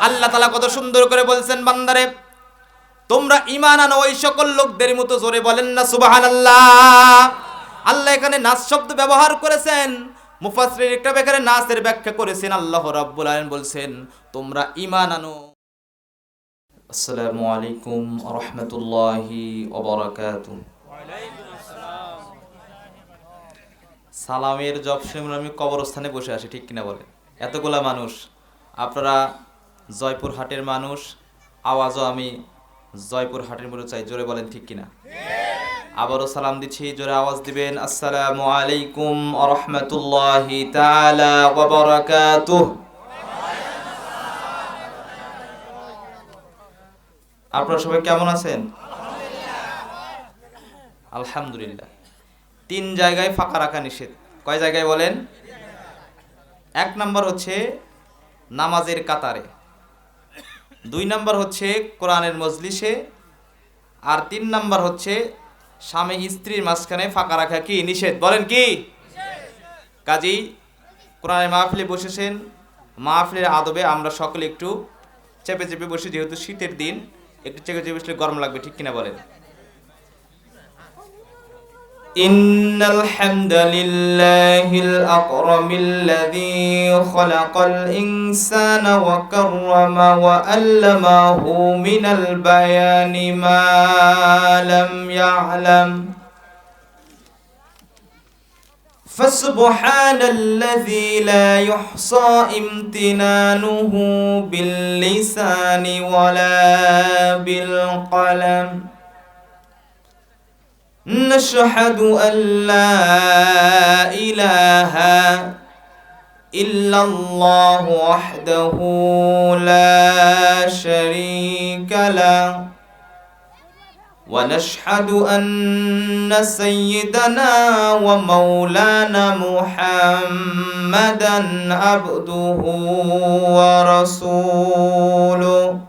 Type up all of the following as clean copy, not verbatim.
আল্লাহ তাআলা কত সুন্দর করে বলছেন, বান্দারে তোমরা ঈমান আনো ওই সকল লোকদের মতো। জোরে বলেন না সুবহানাল্লাহ। আল্লাহ এখানে নাস শব্দ ব্যবহার করেছেন। মুফাসসির একটা ব্যাখ্যায় নাসের ব্যাখ্যা করেছেন, আল্লাহ রাব্বুল আলামিন বলছেন তোমরা ঈমান আনো। আসসালামু আলাইকুম ওয়া রাহমাতুল্লাহি ওয়া বারাকাতুহু। সালামের জব শুনে আমি কবরস্থানে বসে আছি, ঠিক কিনা বলেন? এতগুলা মানুষ, আপনারা জয়পুর হাটের মানুষ, আওয়াজও আমি জয়পুর হাটের মতো চাই। জোরে বলেন ঠিক কিনা? আবারও সালাম দিচ্ছি, জোরে আওয়াজ দিবেন। আসসালামু আলাইকুম ওয়া রাহমাতুল্লাহি তাআলা ওয়া বারাকাতুহু। আপনারা সবাই কেমন আছেন? আলহামদুলিল্লাহ। 3 জায়গায় ফাঁকা রাখা নিষেধ। কয় জায়গায় বলেন? 1 নাম্বার হচ্ছে নামাজের কাতারে, 2 নাম্বার হচ্ছে কোরআনের মজলিসে, আর 3 নাম্বার হচ্ছে স্বামী স্ত্রীর মাঝখানে ফাঁকা রাখা কি নিষেধ? বলেন কি? কাজী কোরআনের মাহফিলে বসেছেন, মাহফিলের আদবে আমরা সকলে একটু চেপে চেপে বসে, যেহেতু শীতের দিন একটু চেপে চেপে বসলে গরম লাগবে, ঠিক কিনা বলেন? ইন্নাল হামদালিল্লাহিল আকরামিল্লাযী খালাকাল ইনসানা ওয়া কাররামা ওয়া আল্লামাহু মিনাল বায়ানি মা লাম ইয়ালাম ফাসুবহানাল্লাযী লা ইহসা ইমতিনানুহু বিল লিসানি ওয়ালা বিল কলম নাশহাদু আল্লা ইলাহা ইল্লাল্লাহু ওয়াহদাহু লা শারীকা লাহু ওয়া নাশহাদু আন্না সাইয়্যিদানা ওয়া মাওলানা মুহাম্মাদান আবদুহু ওয়া রাসূলুহু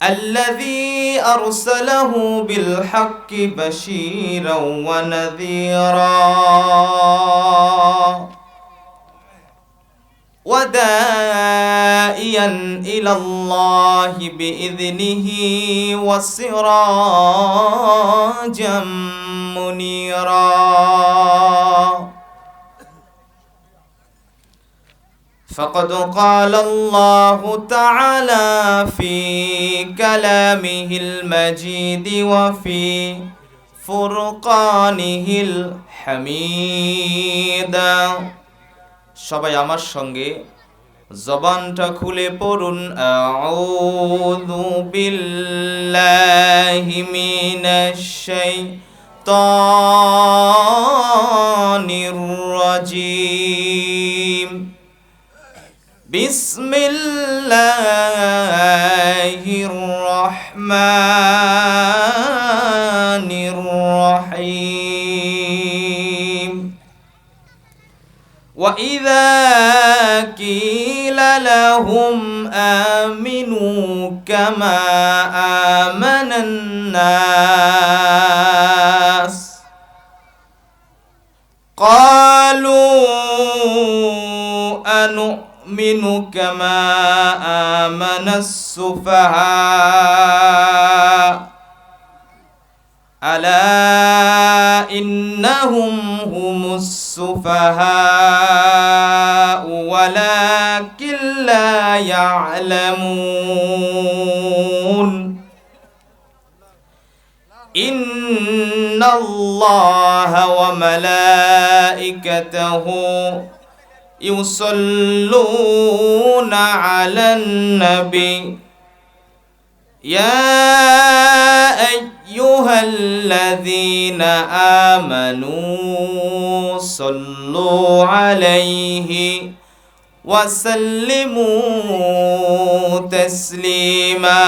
الذي أرسله بالحق بشيرا ونذيرا وداعيا إلى الله بإذنه وسراجا منيرا فقد قال الله تعالى في كلامه المجيد وفي فرقانه الحميد। সবাই আমার সঙ্গে জবানটা খুলে পড়ুন, আউযু বিল্লাহি মিনাশ শাইতানির রাজীম। বিসমিল্লাহির রহমানির রহিম। ওয়া ইযা কিলা লাহুম আমিনু কামা আমানান নাস ক্বালু نؤمن كما آمن السفهاء ألا إنهم هم السفهاء ولكن لا يعلمون إن الله وملائكته يصلون على النبي يا أيها الذين آمنوا صلوا عليه وسلموا تسليما।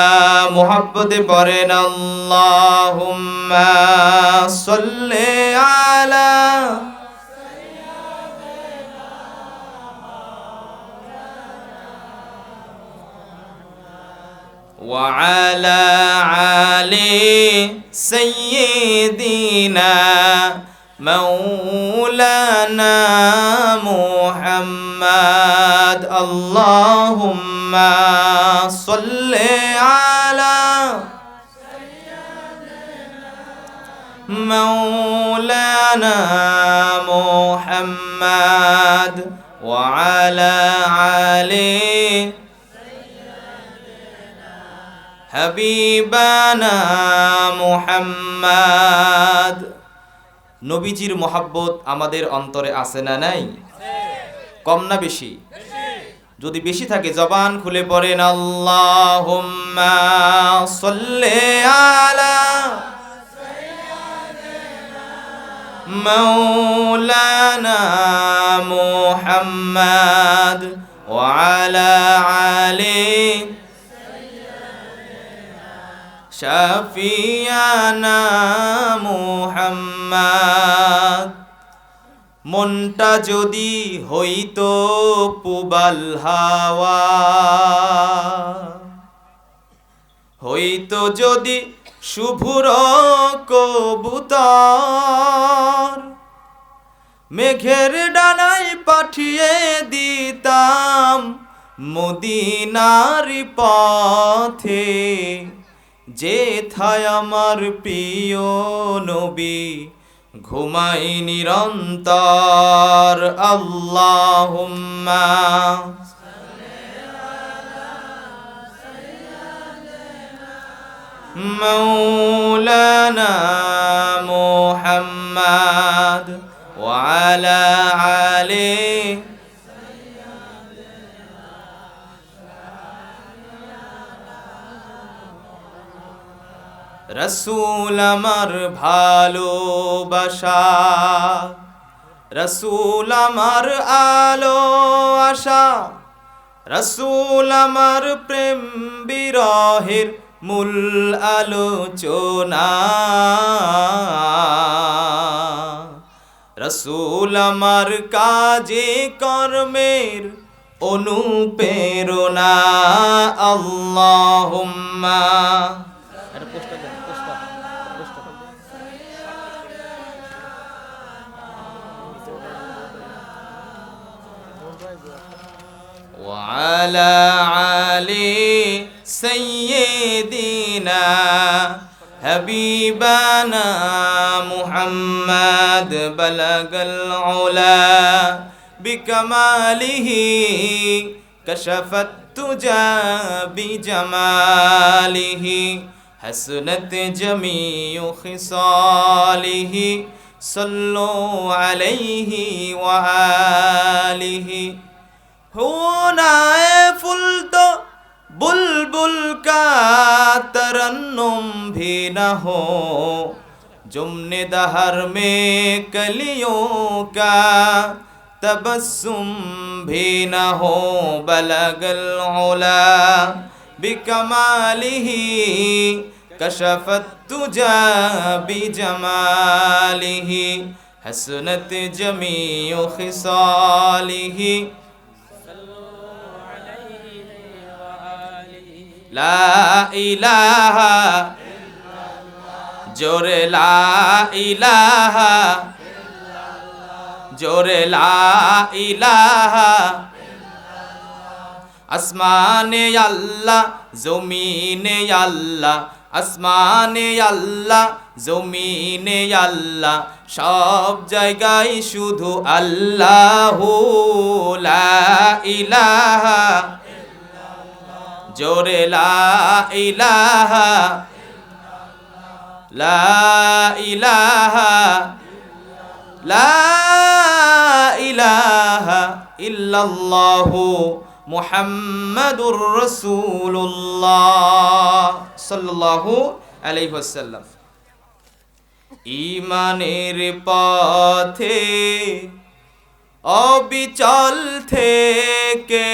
محبت পড়েন اللهم صل على وعلى آل سيدنا مولانا محمد اللهم صل على مولانا محمد وعلى علي হাবিবানা মুহাম্মদ। নবীজির মহব্বত আমাদের অন্তরে আছে না নাই? কম না বেশি? যদি বেশি থাকে জবান খুলে পড়েন আল্লাহুম্মা সাল্লি আলা মাওলানা মুহাম্মদ ওয়া আলা আলি শাফিয়ানা মুহাম্মদ। মনটা যদি হইতো পুবাল হাওয়া, হইতো যদি শুভ্র কবুতর, মেঘের ডানায় পাঠিয়ে দিতাম মদিনার পথে, যেথায় আমার প্রিয় নবী ঘুমাই নিরন্তর। আল্লাহুম্মা মাওলানা মুহাম্মদ ওয়া আলা আলি রসুল আমার ভালোবাসা, রসুল আমার আলো আশা, রসুল আমার প্রেম বিরহের মূল আলোচনা, রসুল আমার কাজে কর্মের অনুপ্রেরণা। আল্লাহুম্মা وعلى علي سيدنا حبيبنا محمد بلغ العلا بكماله كشف التجى بجماله حسنت جميع خصاله صلوا عليه وآله। होनाए फुल तो बुलबुल का तरन्नुम भी न हो, जुमने दहर में कलियों का तबस्सुम भी न हो, बलगल उला बिकमालिही कशफत तुजा बिजमालिही हसनत जमीउ खिसालिही। লা ইলাহা জোরে লা ইলাহা জোরে লা ইলাহা। আসমানে আল্লাহ জমিনে আল্লাহ, আসমানে আল্লাহ জমিনে আল্লাহ, সব জায়গায় শুধু আল্লাহু। লা ইলাহা জোরে লা ইলাহা লা ইলাহা লা ইলাহা ইল্লাল্লাহু মুহাম্মাদুর রাসূলুল্লাহ সাল্লাল্লাহু আলাইহি ওয়াসাল্লাম। ঈমানের পথে অবিচল থেকে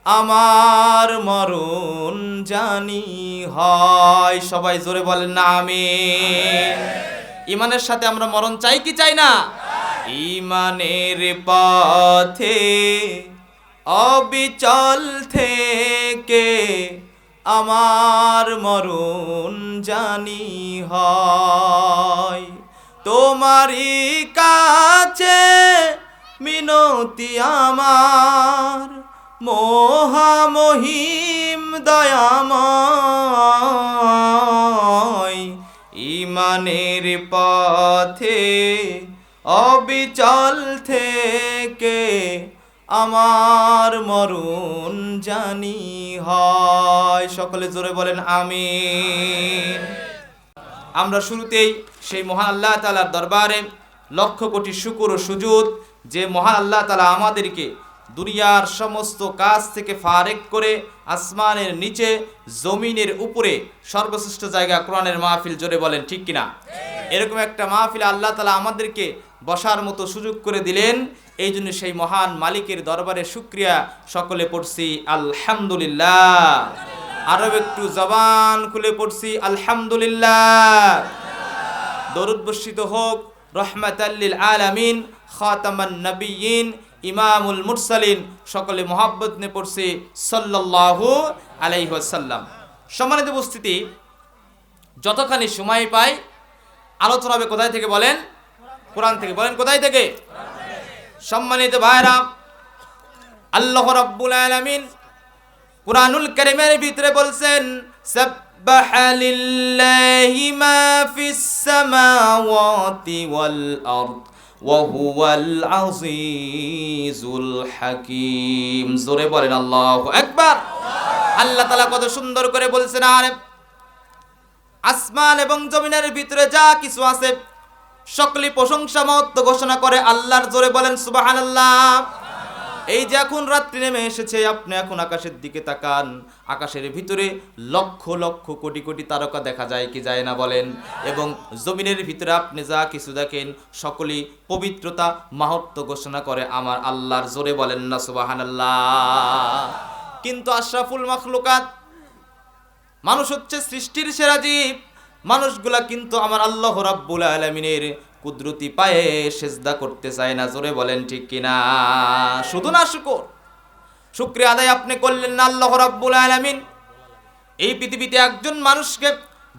আমার মরণ জানি হয়। সবাই জোরে বলেন না আমিন। ঈমানের সাথে আমরা মরণ চাই কি চাই না? ঈমানের পথে অবিচল থেকে আমার মরণ জানি হয়। তোমারই কাছে মিনতি আমার, মহামহিম দয়াময়, ইমানের পথে অবিচল থেকে আমার মরণ জানি হয়। সকলে জোরে বলেন আমিন। আমরা শুরুতেই সেই মহান আল্লাহ তাআলার দরবারে লক্ষ কোটি শুকর ও সুজুদ, যে মহান আল্লাহ তাআলা আমাদেরকে দুনিয়ার সমস্ত কাজ থেকে ফারেক করে আসমানের নিচে জমিনের উপরে সর্বশ্রেষ্ঠ জায়গা কোরআনের মাহফিল, জোরে বলেন ঠিক কিনা। এরকম একটা মাহফিল আল্লাহ তাআলা আমাদেরকে বসার মতো সুযোগ করে দিলেন। এই জন্য সেই মহান মালিকের দরবারে শুকরিয়া সকলে পড়ছি আলহামদুলিল্লাহ। আরো একটু জবান খুলে পড়ছি আলহামদুলিল্লাহ। দরুদ বর্ষিত হোক রহমাতাল লিল আলামিন, খাতামান নবিয়্যিন, ইমামুল মুরসালিন, সকলে মোহাব্বত নিয়ে পড়ছি সাল্লাল্লাহু আলাইহি ওয়াসাল্লাম। সম্মানিত উপস্থিতি, যতখানি সময় পাই আলোচনা হবে কোথায় থেকে বলেন? কোরআন থেকে। বলেন কোথায় থেকে? সম্মানিত ভাইরা, আল্লাহ রাব্বুল আলামিন কুরআনুল কারীমের ভিতরে বলছেন, সাব্বাহা লিল্লাহি মা ফিস সামাওয়াতি ওয়াল আরদ ওয়া হুয়াল আজিজুল হাকীম। জোরে বলেন আল্লাহু আকবার। আল্লাহ তাআলা কত সুন্দর করে বলছেন, আর আসমান এবং জমিনের ভিতরে যা কিছু আছে সকলে প্রশংসা মহত্ব ঘোষণা করে আল্লাহর। জোরে বলেন সুবহানাল্লাহ। এই যে এখন রাত্রি নেমে এসেছে, আপনি এখন আকাশের দিকে তাকান, আকাশের ভিতরে লক্ষ লক্ষ কোটি কোটি তারকা দেখা যায় কি যায় না বলেন? এবং জমিনের ভিতরে আপনি যা কিছু দেখেন সকলেই পবিত্রতা মাহাত্ম্য ঘোষণা করে আমার আল্লাহর। জোরে বলেন না সুবহানাল্লাহ। কিন্তু আশরাফুল মাখলুকাত, মানুষ হচ্ছে সৃষ্টির সেরা জীব, মানুষগুলা কিন্তু আমার আল্লাহ রাব্বুল আলামিনের কুদরতি পায়ে সেজদা করতে চায় না। জোরে বলেন ঠিক কিনা। শুধু না শুকরিয়া আদায় আপনি করলেন না আল্লাহ রাব্বুল আলামিন এই পৃথিবীতে একজন মানুষকে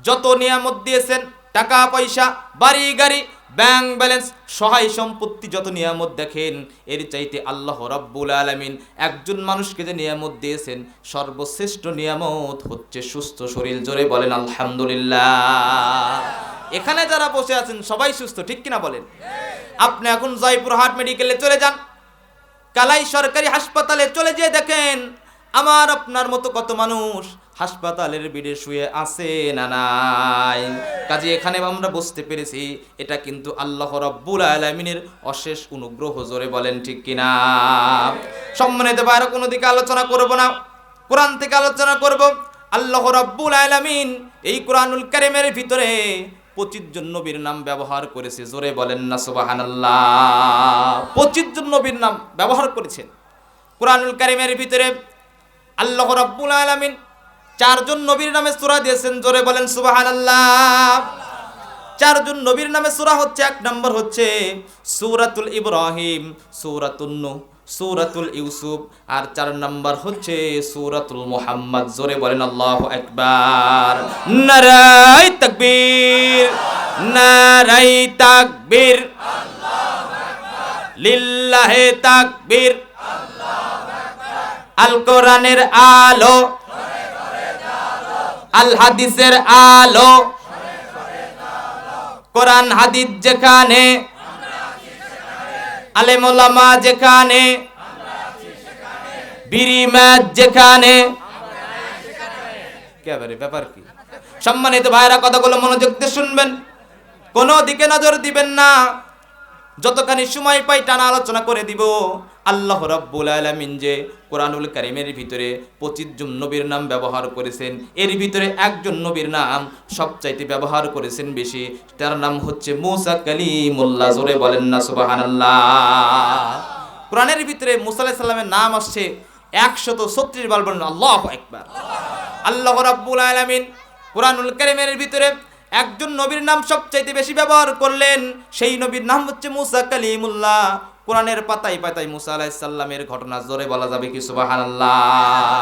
যত নিয়ামত দিয়েছেন, টাকা পয়সা, বাড়ি গাড়ি, ব্যাংক ব্যালেন্স, সহায় সম্পত্তি, যত নিয়ামত দেখেন, এর চাইতে আল্লাহ রাব্বুল আলামিন একজন মানুষকে যে নিয়ামত দিয়েছেন, সর্বশ্রেষ্ঠ নিয়ামত হচ্ছে সুস্থ শরীর। জোরে বলেন আলহামদুলিল্লাহ। এখানে যারা বসে আছেন সবাই সুস্থ, ঠিক কিনা বলেন? আপনি এখন জয়পুরহাট মেডিকেলে চলে যান, কালাই সরকারি হাসপাতালে চলে যেয়ে দেখেন আমার আপনার মতো কত মানুষ হাসপাতালের বেডে শুয়ে আছে না নাই। কাজে এখানে আমরা বুঝতে পেরেছি এটা কিন্তু আল্লাহ রাব্বুল আলামিনের অশেষ অনুগ্রহ। জোরে বলেন ঠিক কিনা। সম্মানিত ভাইরা, কোনো দিকে আলোচনা করব না, কোরআন থেকে আলোচনা করব। আল্লাহ রাব্বুল আলামিন এই কোরআনুল কারীমের ভিতরে 25 জন নবীর নাম ব্যবহার করেছে। জোরে বলেন না সুবহানাল্লাহ। 25 জন নবীর নাম ব্যবহার করেছেন কোরআনুল কারীমের ভিতরে। আল্লাহ রাব্বুল আলামিন 4 জন নবীর নামে সূরা দিয়েছেন। জোরে বলেন সুবহানাল্লাহ। 4 জন নবীর নামে সূরা হচ্ছে, 1 নম্বর হচ্ছে সূরাতুল ইব্রাহিম, সূরাতুন নূহ, সূরাতুল ইউসুফ, আর 4 নম্বর হচ্ছে সূরাতুল মুহাম্মদ। জোরে বলেন আল্লাহু আকবার। নারায়ে তাকবীর, নারায়ে তাকবীর, আল্লাহু আকবার, লিল্লাহি তাকবীর, আল্লাহু আকবার। আল কোরআনের আলো, আল হাদিসের আলো, কোরআন হাদিস যেখানে, আলেম ওলামা যেখানে, বিরিমাত যেখানে। ব্যাপার কি? সম্মানিত ভাইরা, কথাগুলো মনোযোগ দিয়ে শুনবেন, কোনো দিকে নজর দিবেন না। যতখানি সময় পাই টানা আলোচনা করে দিব। আল্লাহ রাব্বুল আলামিন যে কোরআনুল কারীমের ভিতরে 25 জন নবীর নাম ব্যবহার করেছেন, এর ভিতরে একজন নবীর নাম সবচাইতে ব্যবহার করেছেন বেশি, তার নাম হচ্ছে মুসা কালিমুল্লাহ। জোরে বলেন না সুবহানাল্লাহ। কোরআনের ভিতরে মুসা আলাইহিস সালামের নাম আসছে 136 বার। বলেন আল্লাহু আকবার। আল্লাহ রাব্বুল আলামিন কোরআনুল কারীমের ভিতরে একজন নবীর নাম সবচাইতে বেশি ব্যবহার করলেন, সেই নবীর নাম হচ্ছে মুসা কালিমুল্লাহ। কোরআনের পাতায় পাতায় মুসা আলাইহিস সালামের ঘটনা জোরে বলা যাবে কি সুবহানাল্লাহ।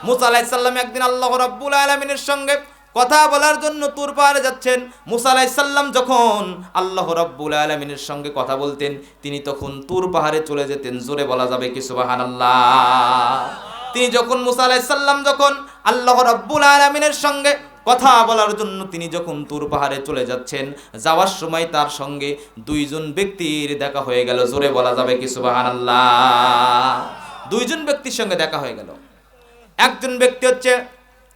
মুসা আলাইহিস সালাম একদিন আল্লাহ রাব্বুল আলামিনের সঙ্গে কথা বলার জন্য তুর পাহাড়ে যাচ্ছেন। মুসা আলাইহিস সালাম যখন আল্লাহ রাব্বুল আলামিনের সঙ্গে কথা বলতেন, তিনি তখন তুর পাহাড়ে চলে যেতেন। জোরে বলা যাবে কি সুবহানাল্লাহ? তিনি যখন মুসা আলাইহিস সালাম যখন আল্লাহ রাব্বুল আলামিনের সঙ্গে কথা বলার জন্য তিনি যখন তুর পাহাড়ে চলে যাচ্ছেন, যাওয়ার সময় তার সঙ্গে দুইজন ব্যক্তির দেখা হয়ে গেল। জোরে বলা যাবে কি সুবহানাল্লাহ? দুইজন ব্যক্তির সঙ্গে দেখা হয়ে গেল। একজন ব্যক্তি হচ্ছে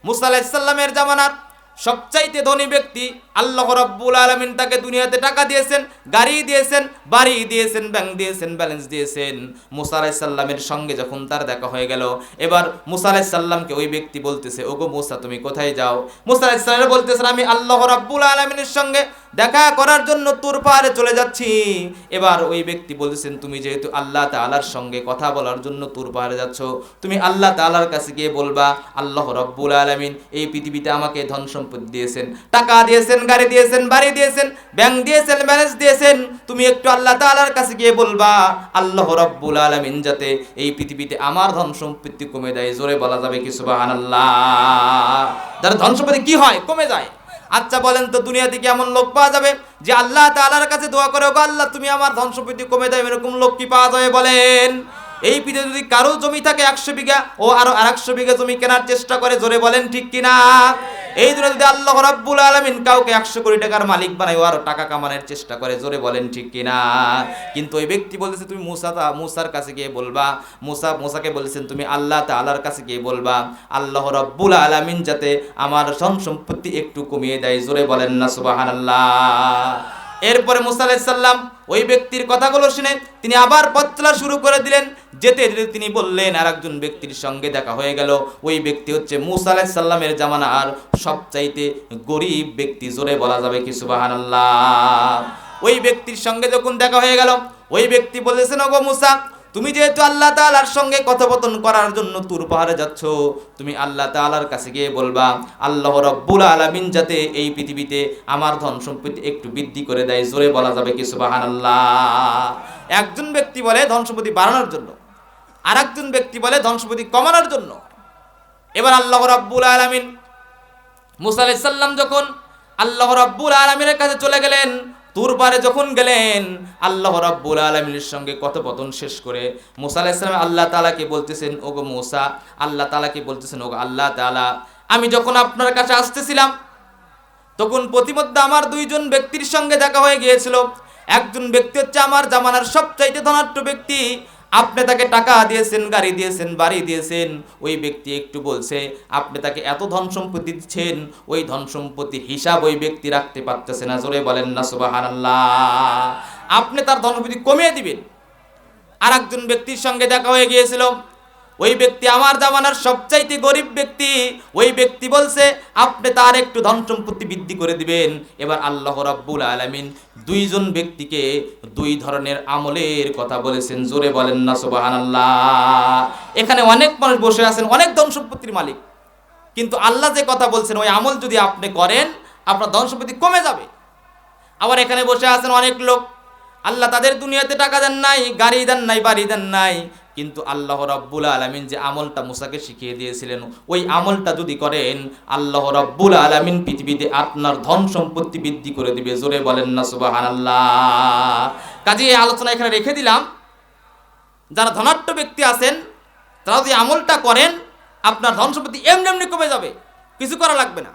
মুসা আলাইহিস সালামের জামানার সবচাইতে ধনী ব্যক্তি। আল্লাহ রাব্বুল আলামিন তাকে দুনিয়াতে টাকা দিয়েছেন, গাড়ি দিয়েছেন, বাড়ি দিয়েছেন, ব্যাংক দিয়েছেন, ব্যালেন্স দিয়েছেন। মুসা আলাইহিস সালামের সঙ্গে যখন তার দেখা হয়ে গেল, এবার মুসা আলাইহিস সালামকে ওই ব্যক্তি বলতেছে, ওগো মুসা তুমি কোথায় যাও? মুসা আলাইহিস সালাম বলতেছেন, আমি আল্লাহ রাব্বুল আলামিনের সঙ্গে দেখা করার জন্য তুর পাহাড়ে চলে যাচ্ছি। এবার ওই ব্যক্তি বলতেছেন, তুমি যেহেতু আল্লাহ তাআলার সঙ্গে কথা বলার জন্য তুর পাহাড়ে যাচ্ছ, তুমি আল্লাহ তাআলার কাছে গিয়ে বলবা, আল্লাহ রাব্বুল আলামিন এই পৃথিবীতে আমাকে ধন সম্পদ দিয়েছেন, টাকা দিয়েছেন, গাড়ি দিয়েছেন, বাড়ি দিয়েছেন, ব্যাংক দিয়েছেন, ব্যালেন্স দিয়েছেন। তুমি একটু আল্লাহ তাআলার কাছে গিয়ে বলবা, আল্লাহ রাব্বুল আলামিন যাতে এই পৃথিবীতে আমার ধন সম্পত্তি কমে দেয়। জোরে বলা যাবে কি সুবহানাল্লাহ? যারা ধন সম্পত্তি কি হয়? কমে যায়। আচ্ছা বলেন তো, দুনিয়াতে কি এমন লোক পাওয়া যাবে যে আল্লাহ তাআলার কাছে দোয়া করে, ওগো আল্লাহ তুমি আমার ধন সম্পত্তি কমে দাও, এরকম লোক কি পাওয়া যায় বলেন? এই পৃথিবীতে যদি কারো জমি থাকে 100 বিঘা, ও আরো 100 বিঘা জমি কেনার চেষ্টা করে, জোরে বলেন ঠিক কিনা? এই দুনিয়াতে যদি আল্লাহ রাব্বুল আলামিন কাউকে 100 কোটি টাকার মালিক বানায়, ও আরো টাকা কামানোর চেষ্টা করে, জোরে বলেন ঠিক কিনা? কিন্তু ওই ব্যক্তি বলতেছে, তুমি মুসার কাছে গিয়ে বলবা, মুসাকে বলেছেন তুমি আল্লাহ তাআলার কাছে গিয়ে বলবা, আল্লাহ রাব্বুল আলামিন যাতে আমার ধন সম্পত্তি একটু কমিয়ে দেয়। জোরে বলেন না সুবহানাল্লাহ? এরপরে মুসা আলাইহিস সালাম ওই ব্যক্তির কথাগুলো শুনে তিনি আবার পথ চলা শুরু করে দিলেন। যেতে যেতে তিনি বললেন, আর একজন ব্যক্তির সঙ্গে দেখা হয়ে গেল। ওই ব্যক্তি হচ্ছে মুসা আলাইহিস সালামের জামানার সবচাইতে গরিব ব্যক্তি। জোরে বলা যাবে কি সুবহানাল্লাহ? ওই ব্যক্তির সঙ্গে যখন দেখা হয়ে গেল, ওই ব্যক্তি বলেছেন, ওগো মুসা তুমি যেহেতু আল্লাহ তাআলার সঙ্গে কথোপকথন করার জন্য তুর পাহাড়ে যাচ্ছ, তুমি আল্লাহ তাআলার কাছে গিয়ে বলবা, আল্লাহ রাব্বুল আলামিন যাতে এই পৃথিবীতে আমার ধন সম্পত্তি একটু বৃদ্ধি করে দেয়। জোরে বলা যাবে কি সুবহানাল্লাহ? একজন ব্যক্তি বলে ধন সম্পত্তি বাড়ানোর জন্য, আর একজন ব্যক্তি বলে ধন সম্পত্তি কমানোর জন্য। এবার আল্লাহ রাব্বুল আলামিন মুসা আলাইহিস সালাম যখন আল্লাহ রাব্বুল আলামিনের কাছে চলে গেলেন, তুর পাহাড়ে যখন গেলেন, আল্লাহ রাব্বুল আলামিনের সঙ্গে কথোপকথন শেষ করে মুসা আলাইহিস সালাম আল্লাহ তাআলাকে বলতেছেন, ওগো মুসা, আল্লাহ তাআলাকে বলতেছেন, ওগো আল্লাহ তাআলা, আমি যখন আপনার কাছে আসতেছিলাম তখন প্রতিমধ্যে আমার দুইজন ব্যক্তির সঙ্গে দেখা হয়ে গিয়েছিল। একজন ব্যক্তি হচ্ছে আমার জামানার সবচাইতে ধনাঢ্য ব্যক্তি, আপনি তাকে টাকা দিয়েছেন, গাড়ি দিয়েছেন, বাড়ি দিয়েছেন। ওই ব্যক্তি একটু বলছে, আপনি তাকে এত ধন সম্পত্তি দিচ্ছেন, ওই ধন সম্পত্তির হিসাব ওই ব্যক্তি রাখতে পারতেছে না। জোরে বলেন না সুবহানাল্লাহ? আপনি তার ধন সম্পত্তি কমিয়ে দিবেন। আর একজন ব্যক্তির সঙ্গে দেখা হয়ে গিয়েছিল, ওই ব্যক্তি আমার জামানার সবচাইতে গরিব ব্যক্তি। ওই ব্যক্তি বলছে, আপনি তার একটু ধন সম্পত্তি বৃদ্ধি করে দিবেন। এবার আল্লাহ রাব্বুল আলামিন দুইজন ব্যক্তিকে দুই ধরনের আমলের কথা বলেছেন। জোরে বলেন না সুবহানাল্লাহ? এখানে অনেক মানুষ বসে আছেন, অনেক ধন সম্পত্তির মালিক, কিন্তু আল্লাহ যে কথা বলছেন ওই আমল যদি আপনি করেন, আপনার ধন সম্পত্তি কমে যাবে। আবার এখানে বসে আছেন অনেক লোক, আল্লাহ তাদের দুনিয়াতে টাকা দেন নাই, গাড়ি দেন নাই, বাড়ি দেন নাই, কিন্তু আল্লাহ রাব্বুল আলামিন যে আমলটা মুসাকে শিখিয়ে দিয়েছিলেন, ওই আমলটা যদি করেন, আল্লাহ রাব্বুল আলামিন পৃথিবীতে আপনার ধন সম্পত্তি বৃদ্ধি করে দিবে। জোরে বলেন না সুবহানাল্লাহ? কাজে এই আলোচনা এখানে রেখে দিলাম। যারা ধনাঢ্য ব্যক্তি আছেন, তারা যদি আমলটা করেন, আপনার ধন সম্পত্তি এমনি এমনি কমে যাবে, কিছু করা লাগবে না।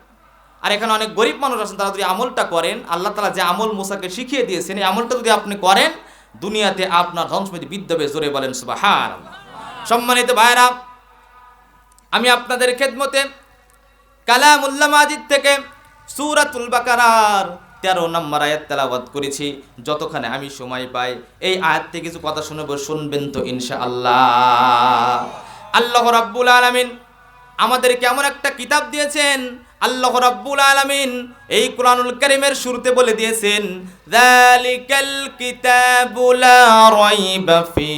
আর এখানে অনেক গরিব মানুষ আছেন, তারা যদি আমলটা করেন, আল্লাহ তাআলা যে আমল মুসাকে শিখিয়ে দিয়েছেন, এই আমলটা যদি আপনি করেন, দুনিয়াতে আপনার ধন সম্পত্তি বৃদ্ধি হবে। জোরে বলেন সুবহানাল্লাহ? সম্মানিত ভাইরা, আমি আপনাদের খেদমতে কালামুল্লাহ মাজিদ থেকে সূরাতুল বাকারার 13 নম্বর আয়াত তেলাওয়াত করেছি। যতখানে আমি সময় পাই এই আয়াত থেকে কিছু কথা শুনবেন তো ইনশাআল্লাহ। আল্লাহ রাব্বুল আলামিন আমাদেরকে এমন একটা কিতাব দিয়েছেন, আল্লাহ রাব্বুল আলামিন এই কোরআনুল কারীমের শুরুতে বলে দিয়েছেন, যালিকাল কিতাবু লা রাইবা ফি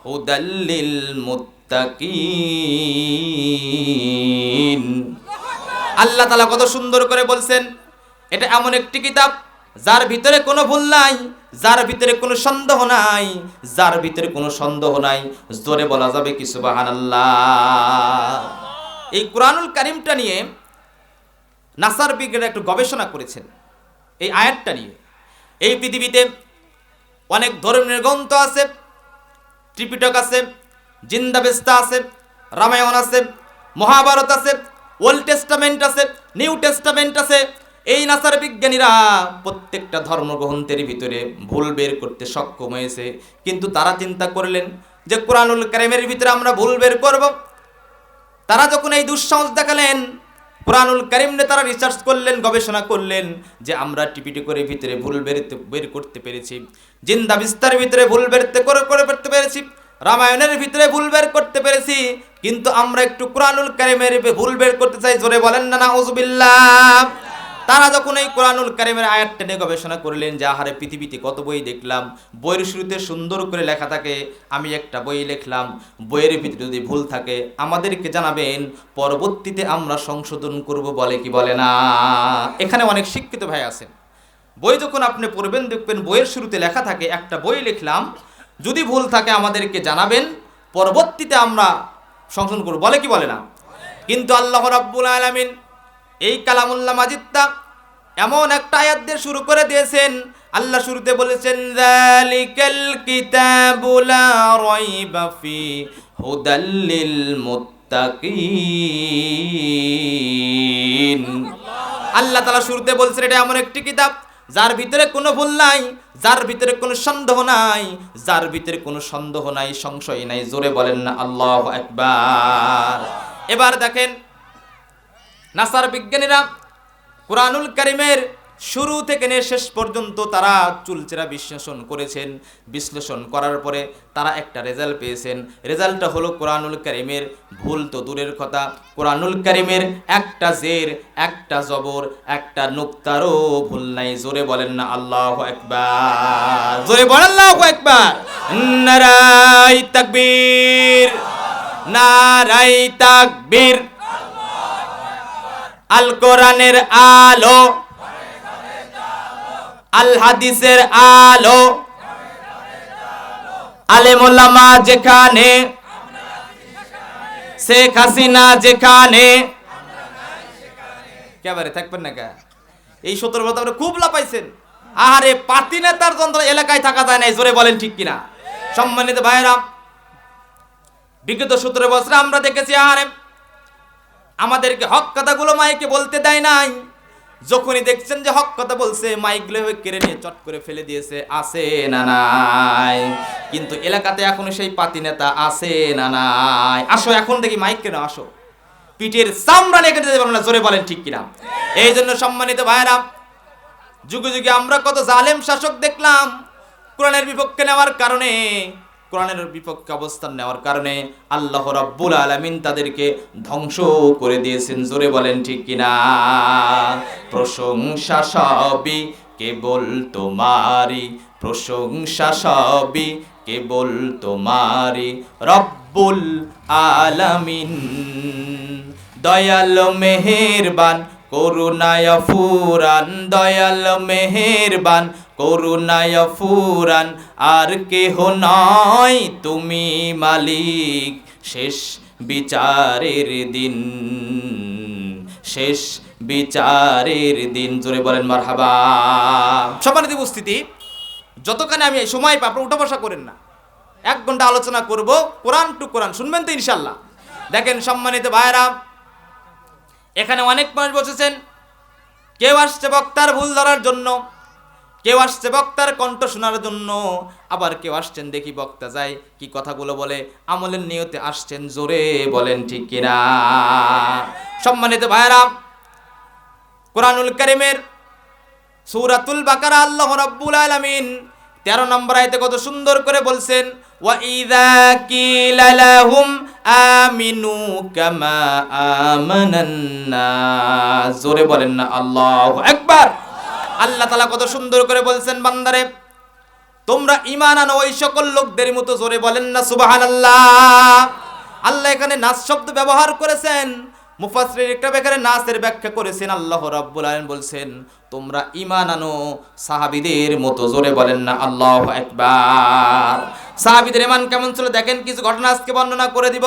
হুদাল লিল মুত্তাকিন। আল্লাহ তাআলা কত সুন্দর করে বলছেন, এটা এমন একটি কিতাব যার ভিতরে কোনো ভুল নাই, যার ভিতরে কোনো সন্দেহ নাই, যার ভিতরে কোনো সন্দেহ নাই। জোরে বলা যাবে কি সুবহানাল্লাহ? এই কোরআনুল কারীমটা নিয়ে নাসার বিজ্ঞানী একটু গবেষণা করেছেন এই আয়াতটা নিয়ে। এই পৃথিবীতে অনেক ধর্মের গ্রন্থ আছে, ত্রিপিটক আছে, জিন্দাবেস্তা আছে, রামায়ণ আছে, মহাভারত আছে, ওল্ড টেস্টামেন্ট আছে, নিউ টেস্টামেন্ট আছে। এই নাসার বিজ্ঞানীরা প্রত্যেকটা ধর্মগ্রন্থের ভিতরে ভুল বের করতে সক্ষম হয়েছে, কিন্তু তারা চিন্তা করলেন যে কোরআনুল কারীমের ভিতরে আমরা ভুল বের করব। তারা যখন এই দুঃসাহস দেখালেন, কোরআনুল কারীমে তারা রিসার্চ করলেন, গবেষণা করলেন যে আমরা টিপিটি করে ভিতরে ভুল বের করতে পেরেছি, জিন্দা বিস্তারের ভিতরে ভুল করতে পেরেছি, রামায়ণের ভিতরে ভুল বের করতে পেরেছি, কিন্তু আমরা একটু কোরআনুল কারীমের ভুল বের করতে চাই। জোরে বলেন না নাউজুবিল্লাহ। তারা যখন এই কোরআনুল কারীমের আয়াতটা নিয়ে গবেষণা করলেন যে আহারে পৃথিবীতে কত বই দেখলাম, বইয়ের শুরুতে সুন্দর করে লেখা থাকে, আমি একটা বই লিখলাম, বইয়ের ভিতরে যদি ভুল থাকে আমাদেরকে জানাবেন, পরবর্তীতে আমরা সংশোধন করব, বলে কি বলে না। এখানে অনেক শিক্ষিত ভাই আছেন, বই যখন আপনি পড়বেন দেখবেন বইয়ের শুরুতে লেখা থাকে একটা বই লিখলাম, যদি ভুল থাকে আমাদেরকে জানাবেন, পরবর্তীতে আমরা সংশোধন করব, বলে কি বলে না। কিন্তু আল্লাহ রাব্বুল আলামিন এই কালামুল্লাহ মাজিদটা এমন একটা আয়াত দিয়ে শুরু করে দিয়েছেন। আল্লাহ শুরুতে বলেছেন যালিকাল কিতাবু লা রাইবা ফি হুদাল লিল মুত্তাকিন। আল্লাহ তাআলা শুরুতে বলছেন এটা এমন একটি কিতাব যার ভিতরে কোনো ভুল নাই, যার ভিতরে কোনো সন্দেহ নাই, যার ভিতরে কোনো সন্দেহ নাই, সংশয় নাই। জোরে বলেন না আল্লাহু আকবার। এবার দেখেন নাসার বিজ্ঞানীরা কোরআনুল কারীমের শুরু থেকে নিয়ে শেষ পর্যন্ত তারা চুলচেরা বিশ্লেষণ করার পরে তারা একটা রেজাল্ট পেয়েছেন। রেজাল্টটা হলো কোরআনুল কারীমের ভুল তো দূরের কথা, কোরআনুল কারীমের একটা জের, একটা জবর, একটা নুক্তারও ভুল নাই। জোরে বলেন না আল্লাহু আকবার। জোরে বলেন আল্লাহু আকবার। নারায়ে তাকবীর, নারায়ে তাকবীর। আল কোরআনের আলো, আল হাদিসের আলো, আলেম ওলামা যেখানে, শেখ হাসিনা যেখানে, কেবারে থাকবেন না কে? এই 17 বছর আপনি খুব লাপাইছেন। আরে পাতি নেতার যন্ত্র এলাকায় থাকা যায় না, জোরে বলেন ঠিক কিনা। সম্মানিত ভাইরা, বিগত 17 বছর আমরা দেখেছি আরে আমাদেরকে হক কথাগুলো মাইকে বলতে দেয় নাই। যখনই দেখছেন যে হক কথা বলছে, মাইকগুলো কেড়ে নিয়ে চট করে ফেলে দিয়েছে। আছে না নাই? কিন্তু এলাকাতে এখনো সেই পাতি নেতা আছে না নাই? আসো এখন দেখি মাইক কেন, আসো, পিঠের চামড়া নিয়ে কেটে দেবেন না। জোরে বলেন ঠিক কিনা। এই জন্য সম্মানিত ভাইরা, যুগে যুগে আমরা কত জালেম শাসক দেখলাম, কোরআনের বিপক্ষে নেওয়ার কারণে, কোরআনের বিপক্ষে অবস্থান নেওয়ার কারণে আল্লাহ রাব্বুল আলামিন তাদেরকে ধ্বংস করে দিয়েছেন। জোরে বলেন ঠিক কিনা। প্রশংসা সবই কেবল তোমারই, প্রশংসা সবই কেবল তোমারই, রব্বুল আলামিন। দয়াল মেহেরবান করুণায় ফুরান, দয়াল মেহেরবান করুণায় ফুরান, আর কেহ নয় তুমি মালিক, শেষ বিচারের দিন, শেষ বিচারের দিন। জোরে বলেন মারহাবা। সম্মানিত উপস্থিতি, যতখানি আমি সময় পাই আপনারা উঠা বসা করেন না, 1 ঘন্টা আলোচনা করব কোরআন টু কোরআন, শুনবেন তো ইনশাল্লাহ। দেখেন সম্মানিত ভাইরা, এখানে অনেক মানুষ বসেছেন, কেউ আসছে বক্তার ভুল ধরার জন্য, কেউ আসছে বক্তার কণ্ঠ শোনার জন্য, আবার কেউ আসছেন দেখি বক্তা যায় কি কথাগুলো বলে, আমলের নিয়তে আসছেন। জোরে বলেন ঠিক কিনা। সম্মানিত ভাইরা, কোরআনুল কারীমের সূরাতুল বাকারা আল্লাহ রাব্বুল আলামিন 13 নম্বর আয়াতে কত সুন্দর করে বলছেন, ওয়া ইযা কিলা লাহুম আমিনু কামা আমানান নাস। জোরে বলেন না আল্লাহু আকবার। আল্লাহ তাআলা কত সুন্দর করে বলছেন, বান্দারে তোমরা ঈমান আনো ওই সকল লোকদের মতো। জোরে বলেন না সুবহানাল্লাহ। আল্লাহ এখানে নাস শব্দ ব্যবহার করেছেন, মুফাসসির একটা ব্যাখ্যায় নাসের ব্যাখ্যা করেছেন। আল্লাহ রাব্বুল আলামিন বলছেন তোমরা ঈমান আনো সাহাবীদের মতো। জোরে বলেন না আল্লাহু আকবার। সাহাবীদের ঈমান কেমন ছিল দেখেন, কিছু ঘটনা আজকে বর্ণনা করে দিব,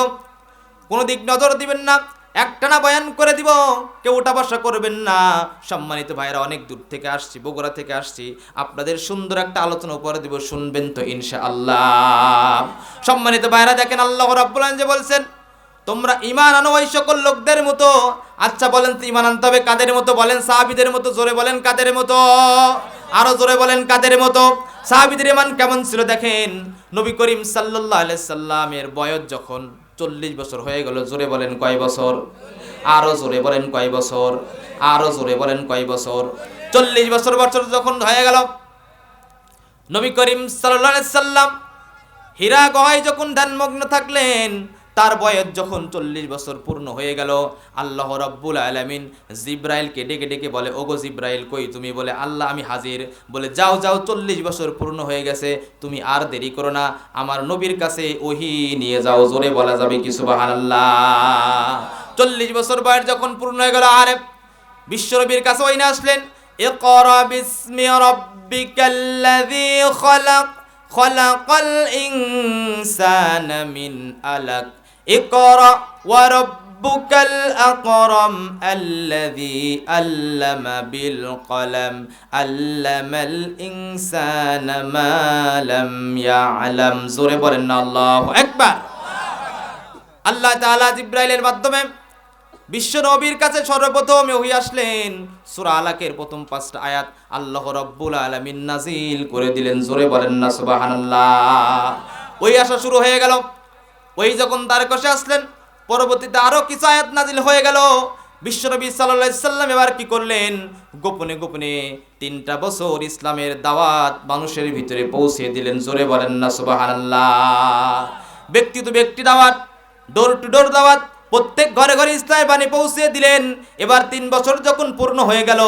কোনো দিক নজর দিবেন না। একটানা বয়ান করে দিব, কেউ উঠা বসা করবেন না। সম্মানিত ভাইরা, অনেক দূর থেকে আসছি, বগুড়া থেকে আসছি, আপনাদের সুন্দর একটা আলোচনা উপহার দিব, শুনবেন তো ইনশাআল্লাহ। সম্মানিত ভাইরা, দেখেন আল্লাহ রাব্বুল আলামিন যে বলছেন, তোমরা ঈমান আনো ওই সকল লোকদের মতো। আচ্ছা বলেন তো ঈমান আনতে হবে কাদের মতো? বলেন সাহাবীদের মতো। জোরে বলেন কাদের মতো? আরো জোরে বলেন কাদের মতো? সাহাবীদের ঈমান কেমন ছিল দেখেন। নবী করিম সাল্লাল্লাহু আলাইহি সাল্লামের বয়স যখন 40 বছর হয়ে গেল, জোরে বলেন কয় বছর? আরো জোরে বলেন কয় বছর? আরো জোরে বলেন কয় বছর? 40 বছর যখন হয়ে গেল, নবী করিম সাল্লাল্লাহু আলাইহি সাল্লাম হীরা গুহায় যখন ধ্যানমগ্ন থাকলেন, তার বয়স যখন 40 বছর পূর্ণ হয়ে গেল, আল্লাহ রাব্বুল আলামিন জিব্রাইলকে ডেকে ডেকে বলে, ওগো জিব্রাইল কই তুমি? বলে আল্লাহ আমি হাজির। বলে যাও যাও, 40 বছর পূর্ণ হয়ে গেছে, তুমি আর দেরি করো না, আমার নবীর কাছে ওহী নিয়ে যাও। জোরে বলা যাবে কি সুবহানাল্লাহ? 40 বছর বয়স যখন পূর্ণ হয়ে গেল, আর বিশ্বনবীর কাছে ওহী নিয়ে আসলেন। ইকরা বিসমি রাব্বিকাল্লাযী খালাক খলাকাল ইনসানা মিন আলাক ইকরা ওয়া রাব্বুকাল আকরাম আল্লাযী আল্লামা বিল কলম আল্লামাল ইনসানা মা লাম ইয়ালাম। জোরে বলেন না আল্লাহু আকবার। আল্লাহ তাআলা জিব্রাইলের মাধ্যমে বিশ্ব নবীর কাছে সর্বপ্রথম ওহী আসলেন। সূরা আলাকের প্রথম 5টা আয়াত আল্লাহ রাব্বুল আলামিন নাজিল করে দিলেন। জোরে বলেন না সুবহানাল্লাহ। ওই আসা শুরু হয়ে গেল। ওই যখন তার কাছে আসলেন, পরবর্তীতে আরো কিছু আয়াত নাজিল হয়ে গেল। বিশ্বনবী সাল্লাল্লাহু আলাইহি সাল্লাম এবার কি করলেন? গোপনে গোপনে 3টা বছর ইসলামের দাওয়াত মানুষের ভিতরে পৌঁছে দিলেন। জোরে বলেন না সুবহানাল্লাহ। ব্যক্তি টু ব্যক্তি দাওয়াত, ডোর টু ডোর দাওয়াত, প্রত্যেক ঘরে ঘরে ইসলামের বাণী পৌঁছে দিলেন। এবার 3 বছর যখন পূর্ণ হয়ে গেল,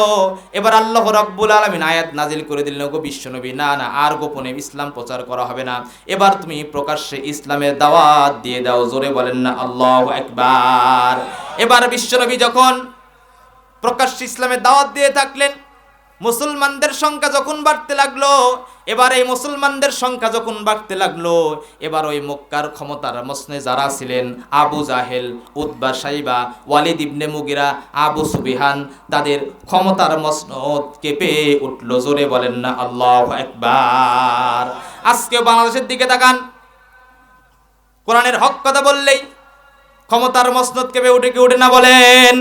এবার আল্লাহ রাব্বুল আলামিন আয়াত নাজিল করে দিলেন, ওগো বিশ্বনবী, না না, আর গোপনে ইসলাম প্রচার করা হবে না, এবার তুমি প্রকাশ্যে ইসলামের দাওয়াত দিয়ে দাও। জোরে বলেন না আল্লাহু আকবার। এবার বিশ্বনবী যখন প্রকাশ্যে ইসলামের দাওয়াত দিয়ে থাকলেন, মুসলমানদের সংখ্যা যখন বাড়তে লাগলো, এবার এই মুসলমানদের সংখ্যা যখন বাড়তে লাগলো, এবার ওই মক্কার ক্ষমতার মসনে যারা ছিলেন, আবু জাহেল, উতবা, সাইবা, ওয়ালিদ ইবনে মুগিরা, আবু সুবিহান, তাদের ক্ষমতার মসনদ কেঁপে উঠলো। জোরে বলেন না আল্লাহু আকবার। আজকে বাংলাদেশের দিকে তাকান, কোরআনের হক কথা বললেই ক্ষমতার মসনদ কেঁপে উঠে কি উঠে না? বলেন।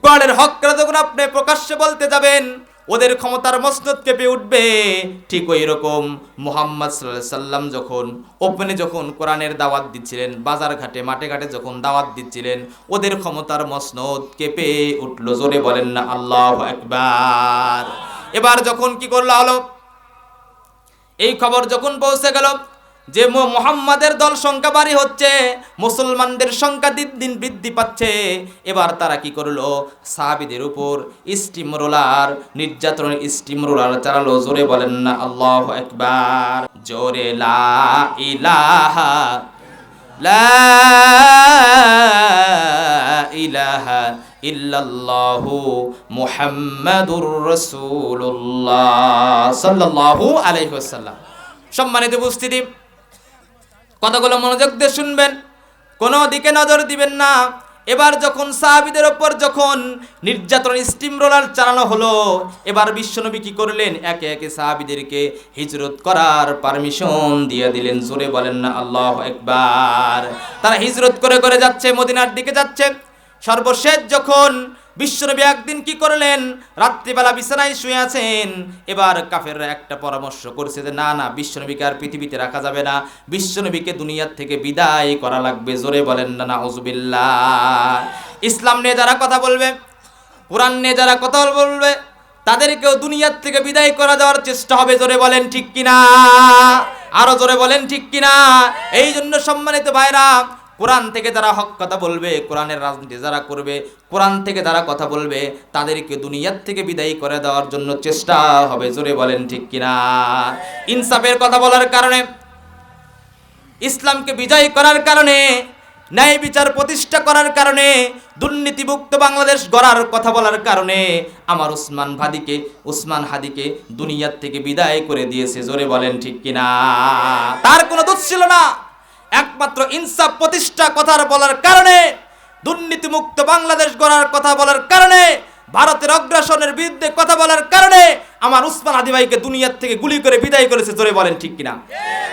কোরআনের হক কথা যখন আপনি প্রকাশ্যে বলতে যাবেন, ওদের ক্ষমতার মসনদ কেঁপে উঠবে। ঠিক ওই রকম মুহাম্মদ সাল্লাল্লাহু আলাইহি সাল্লাম যখন ওপেনে যখন কোরআনের দাওয়াত দিচ্ছিলেন, বাজার ঘাটে মাঠে ঘাটে যখন দাওয়াত দিচ্ছিলেন, ওদের ক্ষমতার মসনদ কেঁপে উঠলো। জোরে বলেন না আল্লাহু আকবার। এবার যখন কি করলো হলো, এই খবর যখন পৌঁছে গেল যে মুহাম্মাদের দল সংখ্যা বাড়ি হচ্ছে, মুসলমানদের সংখ্যা দিন দিন বৃদ্ধি পাচ্ছে, এবার তারা কি করলো? সাহাবীদের উপর স্টিম রোলার, নির্যাতনের স্টিম রোলার চালালো। জোরে বলেন না আল্লাহু আকবার। জোরে লা ইলাহা লা ইলাহা ইল্লাল্লাহু মুহাম্মাদুর রাসূলুল্লাহ সাল্লাল্লাহু আলাইহি ওয়াসাল্লাম। সম্মানিত উপস্থিতি, কথাগুলো মনোযোগ দিয়ে শুনবেন, কোনো দিকে নজর দিবেন না। এবার যখন সাহাবীদের উপর যখন নির্যাতন স্টিম রোলার চালানো হলো, এবার বিশ্বনবী কি করলেন? একে একে সাহাবীদেরকে হিজরত করার পারমিশন দিয়ে দিলেন। জোরে বলেন না আল্লাহু আকবার। তারা হিজরত করে করে যাচ্ছে, মদিনার দিকে যাচ্ছে। সর্বশেষ যখন বিশ্বনবী একদিন কি করলেন? রাত্রিবেলা বিছানায় শুয়ে আছেন। এবার কাফেররা একটা পরামর্শ করছে যে না না, বিশ্বনবীকে আর পৃথিবীতে রাখা যাবে না, বিশ্বনবীকে দুনিয়ার থেকে বিদায় করা লাগবে। জোরে বলেন না নাউজুবিল্লাহ। ইসলাম নিয়ে যারা কথা বলবে, কোরআন নিয়ে যারা কথা বলবে, তাদেরকেও দুনিয়ার থেকে বিদায় করা দেওয়ার চেষ্টা হবে। জোরে বলেন ঠিক কিনা? আরো জোরে বলেন ঠিক কিনা? এই জন্য সম্মানিত ভাইরা, কোরআন থেকে যারা হক কথা বলবে, কোরআনের রাজনীতি যারা করবে, কোরআন থেকে যারা কথা বলবে, তাদেরকে দুনিয়ার থেকে বিদায় করে দেওয়ার জন্য চেষ্টা হবে। জোরে বলেন ঠিক কিনা? ইনসাফের কথা বলার কারণে, ইসলামকে বিজয় করার কারণে, ন্যায় বিচার প্রতিষ্ঠা করার কারণে, দুর্নীতিমুক্ত বাংলাদেশ গড়ার কথা বলার কারণে আমার উসমান হাদিকে দুনিয়ার থেকে বিদায় করে দিয়েছে। জোরে বলেন ঠিক কিনা? তার কোনো দোষ ছিল না, একমাত্র ইনসাফ প্রতিষ্ঠা কথার বলার কারণে দুর্নীতিমুক্ত বাংলাদেশ গড়ার কথা বলার কারণে, ভারতের অগ্রাসনের বিরুদ্ধে কথা বলার কারণে আমার উসমান হাদি ভাইকে দুনিয়ার থেকে গুলি করে বিদায় করেছে। জোরে বলেন ঠিক কিনা?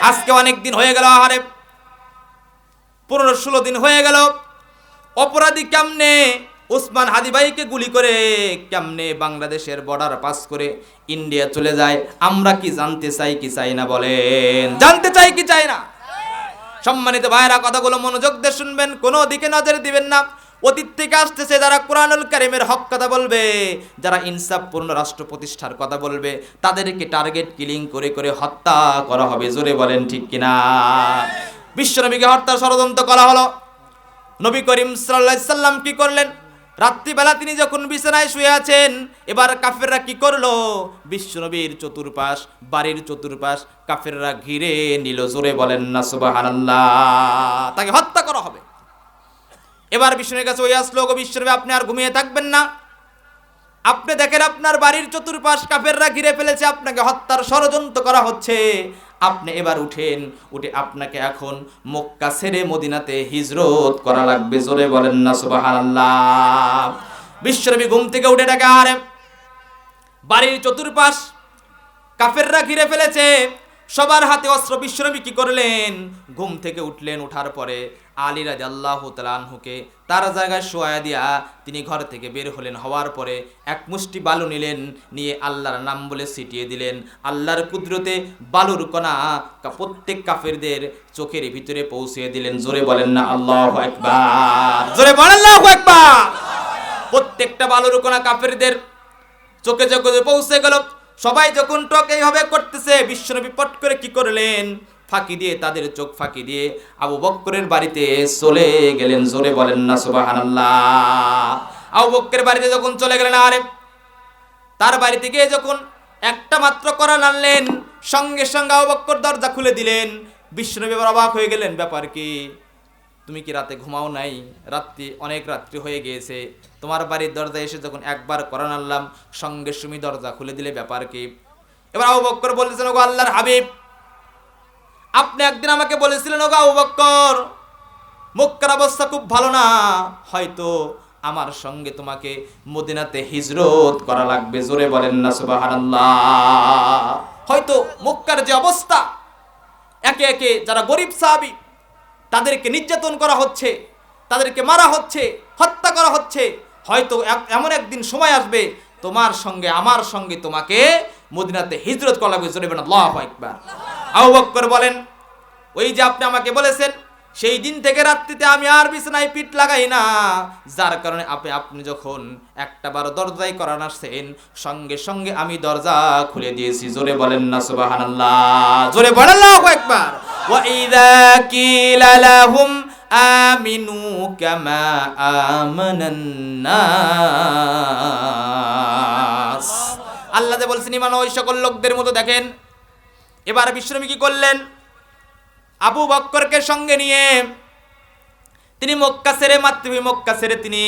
আজকে অনেক দিন হয়ে গেল, আহারে 15-16 দিন হয়ে গেল। অপরাধী কেমনে উসমান হাদি ভাইকে গুলি করে কেমনে বাংলাদেশের বর্ডার পাস করে ইন্ডিয়া চলে যায়, আমরা কি জানতে চাই কি চাই না? বলেন, জানতে চাই কি চাই না? সম্মানিত ভাইরা, কথাগুলো মনোযোগ দিয়ে শুনবেন, কোনো দিকে নজর দিবেন না। অতীত থেকে আসতেছে যারা কোরআনুল কারীমের হক কথা বলবে, যারা ইনসাফপূর্ণ রাষ্ট্র প্রতিষ্ঠার কথা বলবে, তাদেরকে টার্গেট কিলিং করে করে হত্যা করা হবে। জোরে বলেন ঠিক কিনা? বিশ্বনবীকে হত্যার ষড়যন্ত্র করা হলো। নবী করিম সাল্লাল্লাহু আলাইহি সাল্লাম কি করলেন? রাত্রিবেলা তিনি যখন বিছানায় শুয়ে আছেন, এবার কাফেররা কি করলো? বিশ্বনবীর চতুর্পাশ, বাড়ির চতুর্পাশ কাফেররা ঘিরে নিল। জোরে বলেন না সুবহানাল্লাহ। তাকে হত্যা করা হবে। এবার বিশ্বনবীর কাছে ওই আসলো, গো বিশ্বনবী, আপনি আর ঘুমিয়ে থাকবেন না। আপনি দেখেন আপনার বাড়ির চতুর্পাশ কাফেররা ঘিরে ফেলেছে, আপনাকে হত্যার ষড়যন্ত্র করা হচ্ছে। আপনি এবার উঠেন, উঠে আপনাকে এখন মক্কা ছেড়ে মদিনাতে হিজরত করা লাগবে। জোরে বলেন না সুবহানাল্লাহ। বিশ্বনবী ঘুম থেকে উঠে ডাকে, আরে বাড়ির চতুর্পাশ কাফেররা ঘিরে ফেলেছে, সবার হাতে অস্ত্র। বিশ্বনবী কি করলেন? ঘুম থেকে উঠলেন, উঠার পরে আলী রাদিয়াল্লাহু তাআলা আনহুকে তার জায়গায় শোয়া দিয়া তিনি ঘর থেকে বের হলেন। হওয়ার পরে এক মুষ্টি বালু নিলেন, নিয়ে আল্লাহর নাম বলে ছিটিয়ে দিলেন। আল্লাহর কুদরতে বালুর কণা প্রত্যেক কাফেরদের চোখের ভিতরে পৌঁছে দিলেন। জোরে বলেন না আল্লাহু আকবার। জোরে বলেন আল্লাহু আকবার। প্রত্যেকটা বালুর কণা কাফেরদের চোখে চোখে পৌঁছে গেল। সবাই যখন টক এইভাবে করতেছে, বিশ্বনবী পট করে কি করলেন? ফাঁকি দিয়ে, তাদের চোখ ফাঁকি দিয়ে আবু বকরের বাড়িতে চলে গেলেন। জোরে বলেন না সুবহানাল্লাহ। আবু বকরের বাড়িতে যখন চলে গেলেন, আরে তার বাড়িতে গিয়ে যখন একটা মাত্র কোরআন আনলেন, সঙ্গে সঙ্গে আবু বকর দরজা খুলে দিলেন। বিশ্বনবী অবাক হয়ে গেলেন, ব্যাপার কি? তুমি কি রাতে ঘুমাও নাই? অনেক রাত্রি হয়ে গিয়েছে, তোমার বাড়ির দরজায় এসে যখন একবার কোরআন আনলাম, সঙ্গে সঙ্গে দরজা খুলে দিলে, ব্যাপার কি? এবার আবু বকর বলেছেন, ওগো আল্লাহর হাবিব, আপনি একদিন আমাকে বলেছিলেন, ওগো আবু বকর, মক্কার অবস্থা খুব ভালো না, হয়তো আমার সঙ্গে তোমাকে মদিনাতে হিজরত করা লাগবে। জোরে বলেন না সুবহানাল্লাহ। হয়তো মক্কার যে অবস্থা, একে একে যারা গরিব সাহাবী, তাদেরকে নির্যাতন করা হচ্ছে, তাদেরকে মারা হচ্ছে, হত্যা করা হচ্ছে, হয়তো এমন একদিন সময় আসবে তোমার সঙ্গে আমার সঙ্গে তোমাকে মদিনাতে হিজরত করা লাগবে। জোরে বলেন আল্লাহু আকবার। আবু বকর বলেন, ওই যে আপনি আমাকে বলেছেন, সেই দিন থেকে রাত্রিতে আমি আর বিছানায় পিঠ লাগাই না, যার কারণে আপনি যখন একটা বার দরজায় কোরআন আসছেন, সঙ্গে সঙ্গে আমি দরজা খুলে দিয়েছি। জোরে বলেন না সুবহানাল্লাহ। জোরে বলেন আল্লাহু আকবার। ওয়া ইযা কিলা লাহুম আমিনু কামা আমানান নাস, আল্লাহ যে বলছেন ঈমান ওই সকল লোকদের মতো। দেখেন এবার বিশ্বনবী কি করলেন? আবু বকরকে সঙ্গে নিয়ে তিনি মক্কা ছেড়ে, মাতৃভূমি মক্কা ছেড়ে তিনি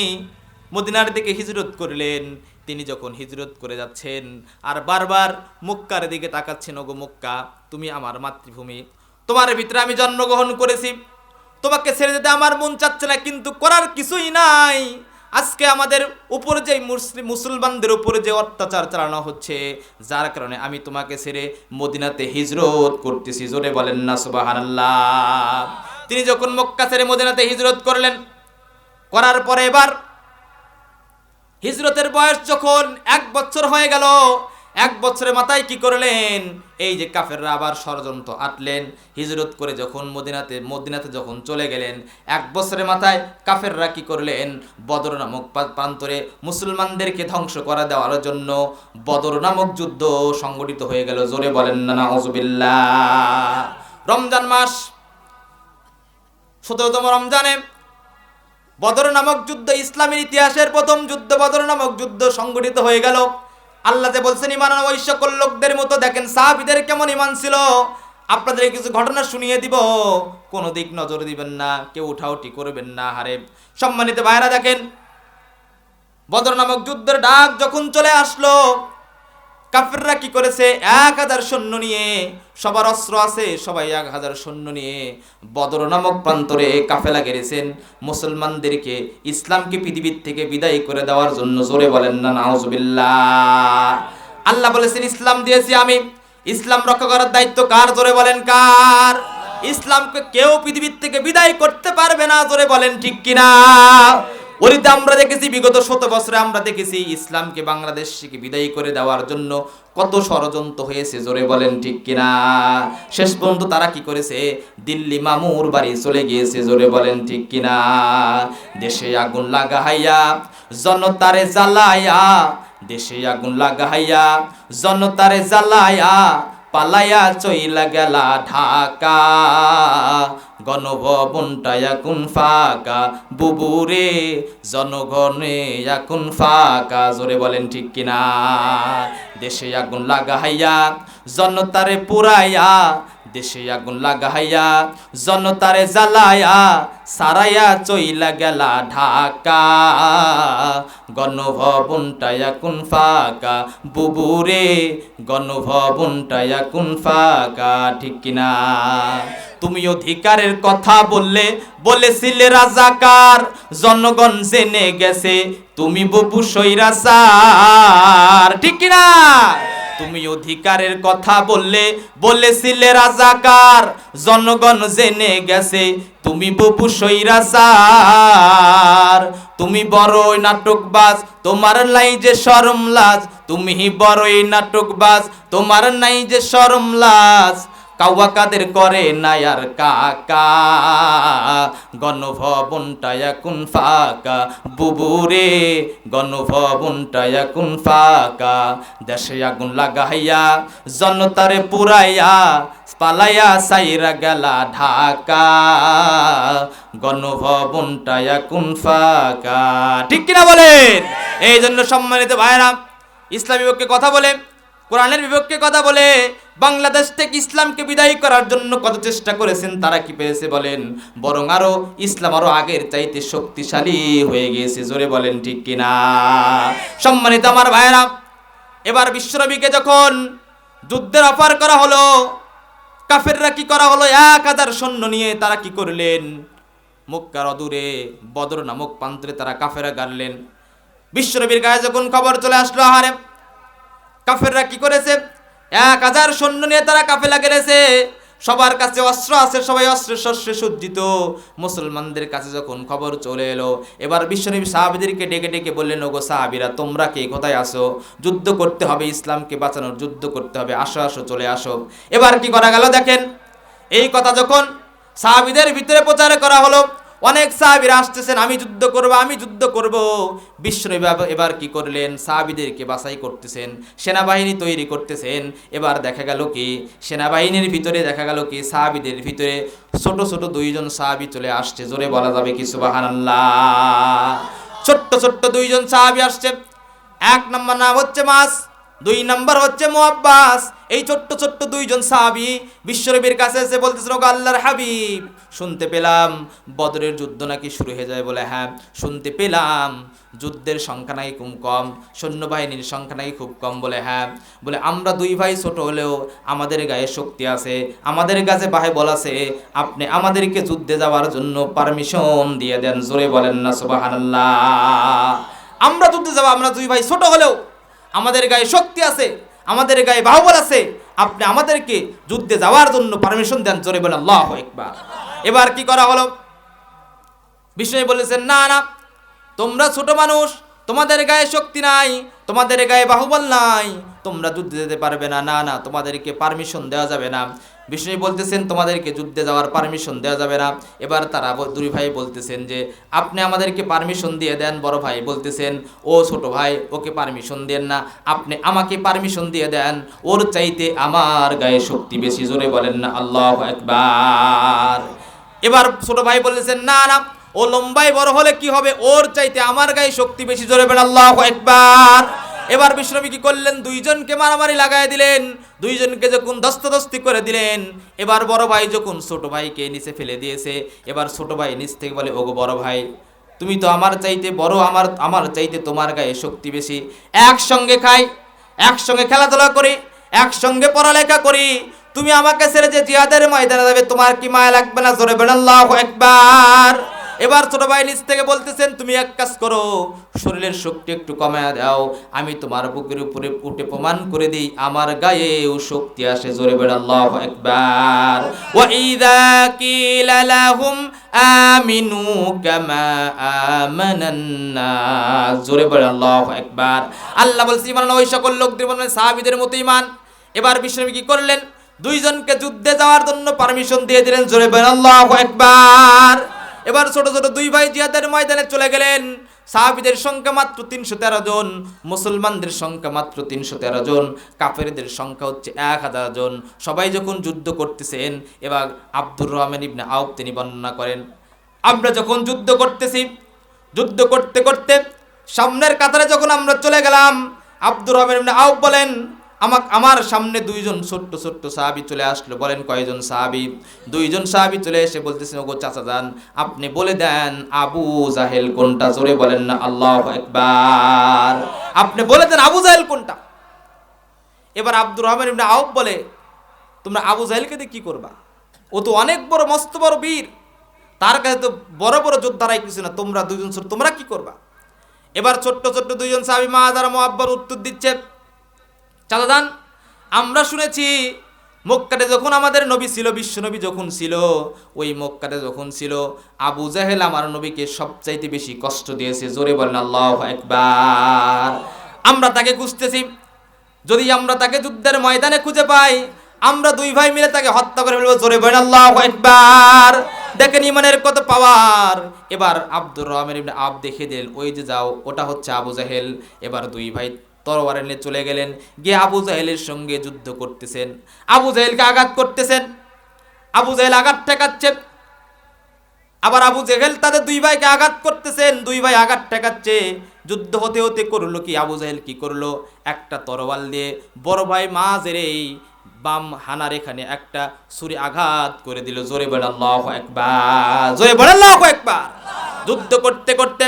মদিনার দিকে হিজরত করলেন। তিনি যখন হিজরত করে যাচ্ছেন আর বারবার মক্কার দিকে তাকাচ্ছেন, ওগো মক্কা, তুমি আমার মাতৃভূমি, তোমার ভিতরে আমি জন্মগ্রহণ করেছি, তোমাকে ছেড়ে যেতে আমার মন চাচ্ছে না, কিন্তু করার কিছুই নাই। আজকে আমাদের উপর যে মুসলমানদের উপরে যে অত্যাচার চালানো হচ্ছে, যার কারণে আমি তোমাকে ছেড়ে মদিনাতে হিজরত করতেছি। জোরে বলেন না সুবহানাল্লাহ। তিনি যখন মক্কা ছেড়ে মদিনাতে হিজরত করলেন, করার পরে এবার হিজরতের বয়স যখন 1 বছর হয়ে গেল, 1 বছরের মাথায় কি করলেন? এই যে কাফেররা আবার ষড়যন্ত্র আটলেন। হিজরত করে যখন মদিনাতে যখন চলে গেলেন, 1 বছরের মাথায় কাফেররা কি করলেন? বদর নামক প্রান্তরে মুসলমানদেরকে ধ্বংস করে দেওয়ার জন্য বদর নামক যুদ্ধ সংগঠিত হয়ে গেল। জোরে বলেন না নাউযুবিল্লাহ। রমজান মাস, 17তম রমজানে বদর নামক যুদ্ধ, ইসলামের ইতিহাসের প্রথম যুদ্ধ, বদর নামক যুদ্ধ সংগঠিত হয়ে গেল। আল্লাহ যে বলছেন ঈমান ওই সকল লোকদের মতো। দেখেন সাহাবীদের কেমন ঈমান ছিল, আপনাদের কিছু ঘটনা শুনিয়ে দিব, কোনো দিক নজর দিবেন না, কেউ উঠাউঠি করবেন না। হারে সম্মানিত ভাইরা, দেখেন বদর নামক যুদ্ধের ডাক যখন চলে আসলো, কাফেররা কি করেছে, 1000 সৈন্য নিয়ে, সবার অস্ত্র আছে, সবাই 1000 সৈন্য নিয়ে বদর নামক প্রান্তরে কাফেলা গেড়েছেন মুসলমানদেরকে, ইসলামকে পৃথিবীর থেকে বিদায় করে দেওয়ার জন্য। জোরে বলেন না নাউজুবিল্লাহ। আল্লাহ বলেছেন ইসলাম দিয়েছি আমি, ইসলাম রক্ষা করার দায়িত্ব কার? জোরে বলেন কার? ইসলামকে কেউ পৃথিবীর থেকে বিদায় করতে পারবে না। জোরে বলেন ঠিক কিনা? ওরিতে আমরা দেখেছি বিগত 100 বছরে আমরা দেখেছি ইসলামকে বাংলাদেশ থেকে বিদায়ী করে দেওয়ার জন্য কত ষড়যন্ত্র হয়েছে। জোরে বলেন ঠিক কিনা? শেষ পর্যন্ত তারা কি করেছে, দিল্লি মামুর বাড়ি চলে গিয়েছে। জোরে বলেন ঠিক কিনা? দেশে আগুন লাগাইয়া জনতারে জ্বালায়া, দেশে আগুন লাগাইয়া জনতারে জ্বালায়া, পালায়া চইলা গেলা ঢাকা, গণভবনটা এখন ফাঁকা, বুবুরে জনগণে এখন ফাঁকা। জোরে বলেন ঠিক কিনা? দেশে আগুন লাগাইয়া জনতারে পুরাইয়া, দেশে আগুন লাগাইয়া জনতারে জ্বালায়া, সারাইয়া চইলা গেলা ঢাকা, গণভবনটা এখন ফাঁকা, বুবুরে গণভবনটা এখন ফাঁকা। ঠিক কিনা? তুমি অধিকারের কথা বললে, বলেছিলে রাজাকার, জনগণ জেনে গেছে তুমি বুবু সৈরাচার। ঠিক কিনা? তুমি অধিকারের কথা বললে, বলেছিলে রাজাকার, জনগণ জেনে গেছে তুমি বুবু সৈরাচার। তুমি বড়ই নাটকবাজ, তোমার নাই যে শরম লাজ, তুমি বড়ই নাটকবাজ, তোমার নাই যে শরম লাজ, কাওয়া কাদের করে না আর কাকা, গণভবনটা এখন ফাঁকা, বুবুরে গণভবনটা এখন ফাঁকা, দেশে আগুন লাগাইয়া জনতারে পুরাইয়া, পালাইয়া সাইরা গেলা ঢাকা, গণভবনটা এখন ফাঁকা। ঠিক কিনা বলেন? এই জন্য সম্মানিত ভাইরা, ইসলামের বিপক্ষে কথা বলে, কোরআনের বিপক্ষে কথা বলে বাংলাদেশ থেকে ইসলামকে বিদায় করার জন্য কত চেষ্টা করেছেন, তারা কি পেয়েছে বলেন? বরং আরো ইসলাম আরো আগের চাইতে শক্তিশালী হয়ে গিয়েছে। জোরে বলেন ঠিক কিনা? সম্মানিত আমার ভাইরা, এবার বিশ্বনবীকে যখন যুদ্ধের অফার করা হলো, কাফেররা কি করা হলো, 1000 সৈন্য নিয়ে তারা কি করলেন, মক্কার অদূরে বদর নামক প্রান্তরে তারা কাফেরা গাড়লেন। বিশ্বনবীর গায়ে যখন খবর চলে আসলো, আহারে কাফেররা কি করেছে, 1000 সৈন্য নিয়ে তারা কাফেলা গেড়েছে, সবার কাছে অস্ত্র আছে, সবাই অস্ত্রে শস্ত্রে সজ্জিত। মুসলমানদের কাছে যখন খবর চলে এলো, এবার বিশ্বনবী সাহাবীদেরকে ডেকে ডেকে বললেন, ওগো সাহাবীরা, তোমরা কে কোথায় আসো? যুদ্ধ করতে হবে, ইসলামকে বাঁচানোর যুদ্ধ করতে হবে, আসো আসো চলে আসো। এবার কি করা গেল দেখেন, এই কথা যখন সাহাবীদের ভিতরে প্রচার করা হলো, অনেক সাহাবীরা আসতেছেন, আমি যুদ্ধ করব, আমি যুদ্ধ করব। বিশ্বনবী এবার কি করলেন, সাহাবীদেরকে বাছাই করতেছেন, সেনাবাহিনী তৈরি করতেছেন। এবার দেখা গেল কি, সেনাবাহিনীর ভিতরে দেখা গেল কি, সাহাবীদের ভিতরে ছোট ছোট 2 জন সাহাবী চলে আসছে। জোরে বলা যাবে কি সুবহানাল্লাহ? ছোট্ট ছোট্ট 2 জন সাহাবী আসছে। 1 নম্বর নাম হচ্ছে মাস, 2 নম্বর হচ্ছে মুআব্বাস। এই ছোট্ট ছোট্ট 2 জন সাহাবী বিশ্বনবীর কাছে এসে বলতেছেন, ওগো আল্লাহর হাবিব, শুনতে পেলাম বদরের যুদ্ধ নাকি শুরু হয়ে যায়। বলে হ্যাঁ শুনতে পেলাম, যুদ্ধের সংখ্যা নাকি খুব কম, সৈন্যবাহিনীর সংখ্যা নাকি খুব কম। বলে হ্যাঁ। বলে আমরা 2 ভাই ছোট হলেও আমাদের গায়ে শক্তি আছে, আমাদের কাছে বাহুবল আছে, আপনি আমাদেরকে যুদ্ধে যাওয়ার জন্য পারমিশন দিয়ে দেন। জোরে বলেন না সুবহানাল্লাহ? আমরা যুদ্ধে যাব, আমরা 2 ভাই ছোট হলেও আমাদের গায়ে শক্তি আছে, আমাদের গায়ে বাহুবল আছে, আপনি আমাদেরকে যুদ্ধে যাওয়ার জন্য পারমিশন দেন। জোরে বলেন আল্লাহু আকবার। এবার কি করা হলো, বিষ্ণু বলেছেন, না না, তোমরা ছোট মানুষ, তোমাদের গায়ে শক্তি নাই, তোমাদের গায়ে বাহুবল নাই, তোমরা যুদ্ধে যেতে পারবে না, না না, তোমাদেরকে পারমিশন দেওয়া যাবে না। বিষ্ণু বলতেছেন, তোমাদেরকে যুদ্ধে যাওয়ার পারমিশন দেওয়া যাবে না। এবার তারা 2 ভাই বলতেছেন যে আপনি আমাদেরকে পারমিশন দিয়ে দেন। বড় ভাই বলতেছেন, ও ছোট ভাই, ওকে পারমিশন দেন না, আপনি আমাকে পারমিশন দিয়ে দেন, ওর চাইতে আমার গায়ে শক্তি বেশি। জোরে বলেন না আল্লাহু আকবার। এবার ছোট ভাই বলতেছেন, না না, ও লম্বাই বড় হলে কি হবে, ওর চাইতে আমার গায়ে শক্তি বেশি। জোরে বলেন আল্লাহু আকবার। এবার বিশ্বনবী কি করলেন, 2 জনকে মারামারি লাগাই দিলেন। 2 জনকে যখন দস্তদস্তি করে দিলেন, এবার বড় ভাই যখন ছোট ভাইকে নিচে ফেলে দিয়েছে, এবার ছোট ভাই নিচ থেকে বলে, ওগো বড় ভাই, তুমি তো আমার চাইতে বড়, আমার চাইতে তোমার গায়ে শক্তি বেশি, একসঙ্গে খাই, একসঙ্গে খেলাধুলা করি, একসঙ্গে পড়ালেখা করি, তুমি আমাকে ছেড়ে যে জিহাদের ময়দানে যাবে, তোমার কি মায়া লাগবে না? জোরে বলেন আল্লাহু আকবার। এবার ছোট ভাই নিজ থেকে বলতেছেন, তুমি এক কাজ করো, শরীরের শক্তি একটু কমায়া দাও, আমি তোমার বুকের উপরে উঠে প্রমাণ করে দিই আমার গায়েও শক্তি আসে। জোরে বলেন আল্লাহু আকবার। ওয়া ইযা কিলা লাহুম আমিনু কামা আমানান নাস। জোরে বলেন আল্লাহু আকবার। আল্লাহ বলছে ঈমান ওই সকল লোকদের মধ্যে সাহাবীদের মতো ঈমান। এবার বিশ্বনবী কি করলেন? দুইজনকে যুদ্ধে যাওয়ার জন্য পারমিশন দিয়ে দিলেন। জোরে বলেন আল্লাহু আকবার। এবার ছোট ছোট দুই ভাই জিহাদের ময়দানে চলে গেলেন। সাহাবীদের সংখ্যা মাত্র 313 জন, মুসলমানদের সংখ্যা মাত্র 313 জন, কাফেরদের সংখ্যা হচ্ছে 1000 জন। সবাই যখন যুদ্ধ করতেছেন, এবার আব্দুর রহমান ইবনে আউফ তিনি বর্ণনা করেন, আমরা যখন যুদ্ধ করতেছি, যুদ্ধ করতে করতে সামনের কাতারে যখন আমরা চলে গেলাম, আব্দুর রহমান ইবনে আউফ বলেন, আমার সামনে দুইজন ছোট্ট ছোট্ট সাহাবী চলে আসলো। বলেন কয়জন সাহাবী? দুইজন সাহাবী চলে এসে বলতেছেন, ওগো চাচা যান, আপনি বলে দেন আবু জাহেল কোনটা? জোরে বলেন না আল্লাহু আকবার। আপনি বলে দেন আবু জাহেল কোনটা? এবার আব্দুর রহমান ইবনে আউফ বলে, তোমরা আবু জাহেলকে দিয়ে কি করবা? ও তো অনেক বড়, মস্ত বড় বীর, তার কাছে তো বড় বড় যোদ্ধারাই কিছু না, তোমরা দুইজন ছোট, তোমরা কি করবা? এবার ছোট্ট ছোট্ট দুইজন সাহাবী মাযার মুআব্বার উত্তর দিচ্ছে, চাচা যান, আমরা শুনেছি মক্কাতে যখন আমাদের নবী ছিল, বিশ্ব নবী যখন ছিল, ওই মক্কাতে যখন ছিল, আবু জাহেল আমার নবীকে সবচাইতে বেশি কষ্ট দিয়েছে। জোরে বলেন আল্লাহু আকবার। আমরা তাকে খুঁজতেছি, যদি আমরা তাকে যুদ্ধের ময়দানে খুঁজে পাই, আমরা দুই ভাই মিলে তাকে হত্যা করে ফেলবো। জোরে বলেন আল্লাহু আকবার। দেখেন ইমানের কত পাওয়ার। এবার আব্দুর রহমান ইবনে আউফ দেখে দিলেন, ওই যে যাও, ওটা হচ্ছে আবু জাহেল। এবার দুই ভাই তরবারি নিয়ে চলে গেলেন, গিয়ে আবু জাহেলের সঙ্গে যুদ্ধ করতেছেন, আবু জাহেলকে আঘাত করতেছেন, আবু জাহেল আঘাত ঠেকাচ্ছে, আবার আবু জাহেল তাদের দুই ভাইকে আঘাত করতেছেন, দুই ভাই আঘাত ঠেকাচ্ছে। যুদ্ধ হতে হতে করলো কি, আবু জাহেল কি করলো, একটা তরোয়াল দিয়ে বড় ভাই মাঝের এই বাম হানার এখানে একটা ছুরি আঘাত করে দিল। জোরে বলেন আল্লাহু আকবার। জোরে বলেন আল্লাহু আকবার। যুদ্ধ করতে করতে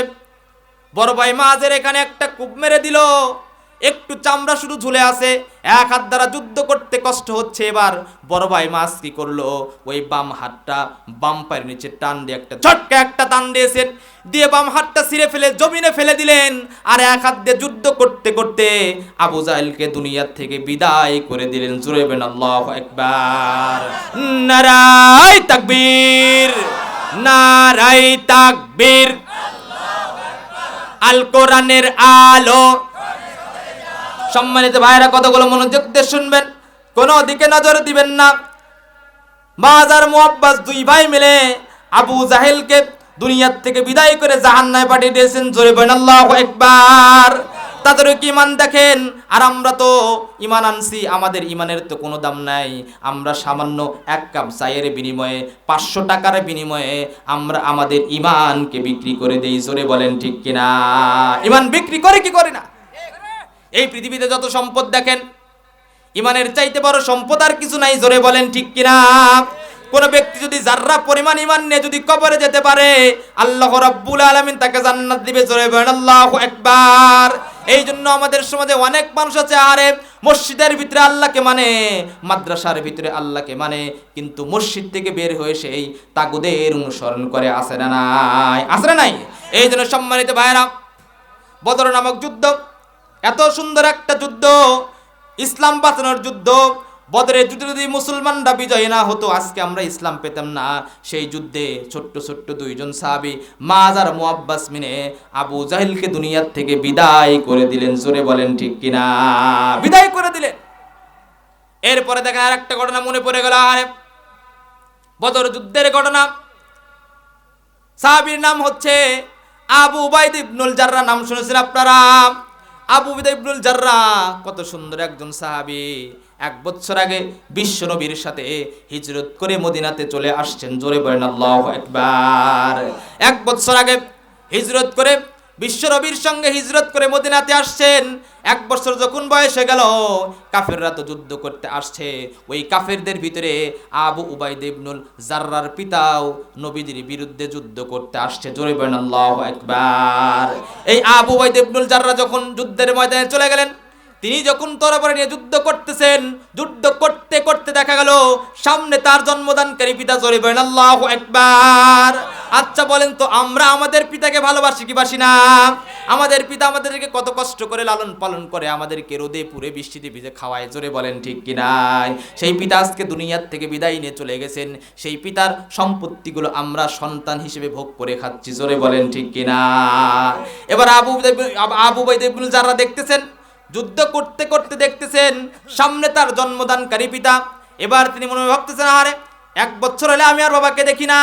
বড় ভাই মাঝের এখানে একটা কূপ মেরে দিল, একটু চামড়া শুধু ঝুলে আছে, এক হাত দ্বারা যুদ্ধ করতে কষ্ট হচ্ছে। এবার বড় ভাই মাছ কি করলো, ওই বাম হাতটা বাম পায়ের নিচে টান দিয়ে একটা ঝটকা একটা টান দিয়েছেন, দিয়ে বাম হাতটা ছিঁড়ে ফেলে জমিনে ফেলে দিলেন। আর এক হাত দিয়ে যুদ্ধ করতে করতে আবু জাহেলকে দুনিয়ার থেকে বিদায় করে দিলেন। জোরে বলেন আল্লাহু আকবার। নারায়ে তাকবীর, নারায়ে তাকবীর। আল কোরআনের আলো। সম্মানিত ভাইরা, কতগুলো মনোযোগ দিয়ে শুনবেন, কোনো দিকে নজর দিবেন না। মাযার মুআব্বাস দুই ভাই মিলে আবু জাহেলকে দুনিয়ার থেকে বিদায় করে জাহান্নামে পাঠিয়ে দিয়েছেন। জোরে বলেন আল্লাহু আকবার। তাদের কি ঈমান দেখেন, আর আমরা তো ঈমান আনছি, আমাদের ঈমানের তো কোনো দাম নাই। আমরা সামান্য এক কাপ চায়ের বিনিময়ে, 500 টাকার বিনিময়ে আমরা আমাদের ঈমানকে বিক্রি করে দেই। জোরে বলেন ঠিক কিনা? ঈমান বিক্রি করে কি করে না? এই পৃথিবীতে যত সম্পদ দেখেন, ঈমানের চাইতে বড় সম্পদ আর কিছু নাই। জোরে বলেন ঠিক কিনা? কোন ব্যক্তি যদি যাররা পরিমাণ ঈমান নিয়ে যদি কবরে যেতে পারে, আল্লাহ রাব্বুল আলামিন তাকে জান্নাত দিবে। জোরে বলেন আল্লাহু আকবার। এই জন্য আমাদের সমাজে অনেক মানুষ আছে, আরে মসজিদের ভিতরে আল্লাহকে মানে, মাদ্রাসার ভিতরে আল্লাহকে মানে, কিন্তু মসজিদ থেকে বের হয়ে সেই তাগুদের অনুসরণ করে। আছে না নাই? আছে না নাই? এই জন্য সম্মানিত ভাইরা, বদর নামক যুদ্ধ এত সুন্দর একটা যুদ্ধ, ইসলাম বাঁচানোর যুদ্ধ। বদরের যুদ্ধে যদি মুসলমানরা বিজয় না হতো, আজকে আমরা ইসলাম পেতাম না। সেই যুদ্ধে ছোট্ট ছোট্ট দুইজন সাহাবী মাযার মুআব্বাস মিনে আবু জাহেলকে দুনিয়ার থেকে বিদায় করে দিলেন। জোরে বলেন ঠিক কিনা? বিদায় করে দিলেন। এরপরে দেখা আর একটা ঘটনা মনে পড়ে গেল, আরে বদর যুদ্ধের ঘটনা। সাহাবীর নাম হচ্ছে আবু উবাইদা ইবনুল জাররাহ। নাম শুনেছেন আপনারা? আবু উবাইদা ইবনুল জাররাহ কত সুন্দর একজন সাহাবী। 1 বছর আগে বিশ্ব নবীর সাথে হিজরত করে মদিনাতে চলে আসছেন। জোরে বলেন আল্লাহু আকবার। 1 বছর আগে হিজরত করে বিশ্ব নবীর সঙ্গে হিজরত করে মদিনাতে আসছেন। 1 বছর যখন বয়স হয়ে গেল, কাফেররা তো যুদ্ধ করতে আসছে। ওই কাফেরদের ভিতরে আবু উবাইদা ইবনুল জাররাহর পিতাও নবীদের বিরুদ্ধে যুদ্ধ করতে আসছে। জোরে বলেন আল্লাহু আকবার। এই আবু উবাইদা ইবনুল জাররাহ যখন যুদ্ধের ময়দানে চলে গেলেন, তিনি যখন তরবারি নিয়ে যুদ্ধ করতেছেন, যুদ্ধ করতে করতে দেখা গেল সামনে তার জন্মদানকারী পিতা। জোরে বলেন আল্লাহু আকবার। আচ্ছা বলেন তো, আমরা আমাদের পিতাকে ভালোবাসি কি বাসি না? আমাদের পিতা আমাদেরকে কত কষ্ট করে লালন পালন করে, আমাদেরকে রোদে পুড়ে বৃষ্টিতে ভিজে খাওয়ায়। জোরে বলেন ঠিক কি নাই? সেই পিতা আজকে দুনিয়ার থেকে বিদায় নিয়ে চলে গেছেন। সেই পিতার সম্পত্তিগুলো আমরা সন্তান হিসেবে ভোগ করে খাচ্ছি। জোরে বলেন ঠিক কি না? এবার আবু উবাইদা ইবনুল জাররাহ দেখতেছেন, যুদ্ধ করতে করতে দেখতেছেন সামনে তার জন্মদানকারী পিতা। এবার তিনি মনে ভাবতেছেন, আরে 1 বছর হলে আমি আর বাবাকে দেখি না,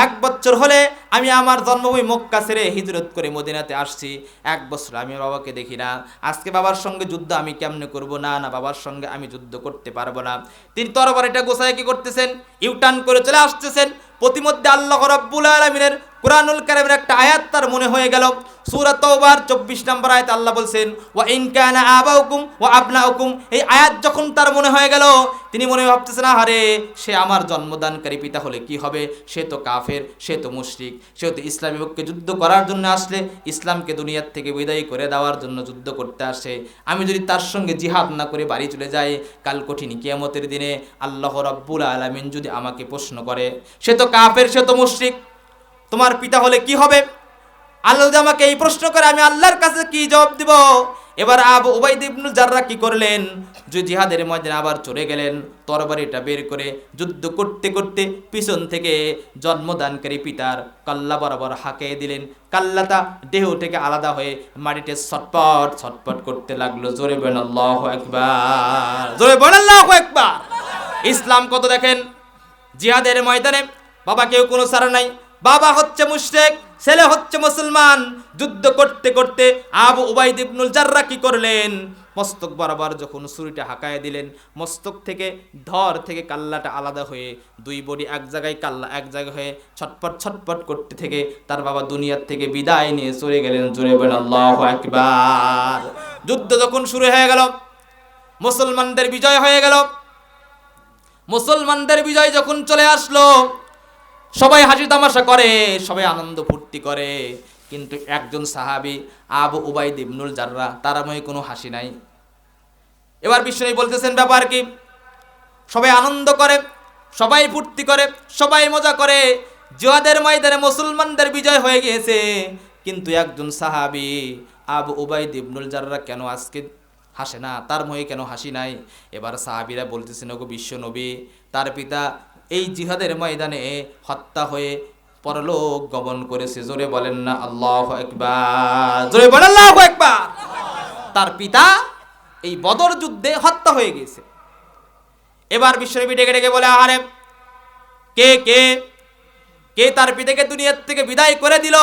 1 বছর হলে আমি আমার জন্মভূমি মক্কা ছেড়ে হিজরত করে মদিনাতে আসছি, 1 বছর আমি আর বাবাকে দেখি না। আজকে বাবার সঙ্গে যুদ্ধ আমি কেমনে করব? না না, বাবার সঙ্গে আমি যুদ্ধ করতে পারবো না। তিনি তরবারিটা গোছায় কি করতেছেন, ইউটার্ন করে চলে আসতেছেন। প্রতিমধ্যে আল্লাহ রাব্বুল আলামিনের কুরআনুল কারীমের একটা আয়াত তার মনে হয়ে গেল। সূরা তাওবার 24 নম্বর আয়াতে আল্লাহ বলছেন, ওয়া ইন কানা আবাউকুম ওয়া আবনাউকুম। এই আয়াত যখন তার মনে হয়ে গেল, তিনি মনে ভাবতেছেন, আরে সে আমার জন্মদানকারী পিতা হলে কি হবে? সে তো কাফের, সে তো মুশরিক, সে তো ইসলামের পক্ষে যুদ্ধ করার জন্য আসলে, ইসলামকে দুনিয়ার থেকে বিদায় করে দেওয়ার জন্য যুদ্ধ করতে আসে। আমি যদি তার সঙ্গে জিহাদ না করে বাড়ি চলে যাই, কাল কঠিন কিয়ামতের দিনে আল্লাহ রাব্বুল আলামিন যদি আমাকে প্রশ্ন করে, সে তো কাফের, সে তো মুশরিক, তোমার পিতা হলে কি হবে? আল্লাহ যদি আমাকে এই প্রশ্ন করে, আমি আল্লাহর কাছে কি জবাব দিব? এবার আবু উবাইদা ইবনুল জাররাহ কি করলেন, যে জিহাদের ময়দানে আবার চলে গেলেন, তরবারিটা বের করে যুদ্ধ করতে করতে পিছন থেকে জন্মদানকারী পিতার কাল্লা বরাবর হাঁকিয়ে দিলেন। কাল্লাটা দেহ থেকে আলাদা হয়ে মাটিতে ছটপট ছটপট করতে লাগলো। জোরে বলেন আল্লাহু আকবার, জোরে বলেন আল্লাহু আকবার। ইসলাম কত দেখেন, জিহাদের ময়দানে বাবা কেউ কোনো ছাড়া নাই, বাবা হচ্ছে মুশরিক, ছেলে হচ্ছে মুসলমান। যুদ্ধ করতে করতে আবু উবাইদা ইবনুল জাররাহ কি করলেন, মস্তক বরাবর যখন ছুরিটা হাঁকায় দিলেন, মস্তক থেকে ধর থেকে কাল্লাটা আলাদা হয়ে দুই বডি এক জায়গায়, কাল্লা এক জায়গায় হয়ে ছটপট ছটপট করতে থেকে তার বাবা দুনিয়ার থেকে বিদায় নিয়ে চলে গেলেন। জোরে বলেন আল্লাহু আকবার। যুদ্ধ যখন শুরু হয়ে গেল, মুসলমানদের বিজয় হয়ে গেল। মুসলমানদের বিজয় যখন চলে আসলো, সবাই হাসি তামাশা করে, সবাই আনন্দ ফুর্তি করে, কিন্তু একজন সাহাবী আবু উবাইদা ইবনুল জাররাহ, তার মুখে কোনো হাসি নাই। এবার বিশ্বনবী বলতেছেন, ব্যাপার কি? সবাই আনন্দ করে, সবাই ফুর্তি করে, সবাই মজা করে, জিহাদের ময়দানে মুসলমানদের বিজয় হয়ে গিয়েছে, কিন্তু একজন সাহাবী আবু উবাইদা ইবনুল জাররাহ কেন আজকে হাসে না, তার মুখে কেন হাসি নাই? এবার সাহাবীরা বলতেছেন, ওগো বিশ্বনবী, তার পিতা এই জিহাদের ময়দানে হত্যা হয়ে পরলোক গমন করেছে। জোরে বলেন না আল্লাহু আকবার, জোরে বলেন আল্লাহু আকবার। তার পিতা এই বদর যুদ্ধে হত্যা হয়ে গেছে। এবার বিশ্বনবী ডেকে ডেকে বলে, আরে কে কে কে তার পিতাকে দুনিয়ার থেকে বিদায় করে দিল?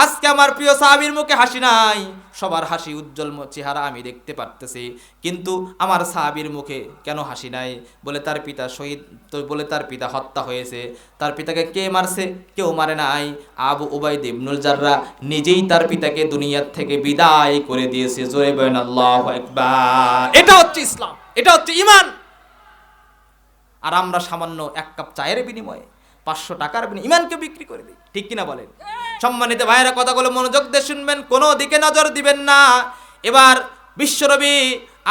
আজকে আমার প্রিয় সাহাবীর মুখে হাসি নাই, সবার হাসি উজ্জ্বল চেহারা আমি দেখতে পারতেছি, কিন্তু আমার সাহাবীর মুখে কেন হাসি নাই? বলে তার পিতা শহীদ, তো বলে তার পিতা হত্যা হয়েছে। তার পিতাকে কে মারছে? কেউ মারে নাই, আবু উবাইদা ইবনুল জাররাহ নিজেই তার পিতাকে দুনিয়ার থেকে বিদায় করে দিয়েছে। জোরে বলেন আল্লাহু আকবার। এটা হচ্ছে ইসলাম, এটা হচ্ছে ঈমান। আর আমরা সামান্য 1 কাপ চায়ের বিনিময়ে 500 টাকার বিনিময়ে ঈমানকে বিক্রি করে দিই, ঠিক কিনা বলেন? সম্মানিত ভাইরা, কথাগুলো মনোযোগ দিয়ে শুনবেন, কোনো দিকে নজর দিবেন না। এবার বিশ্বনবী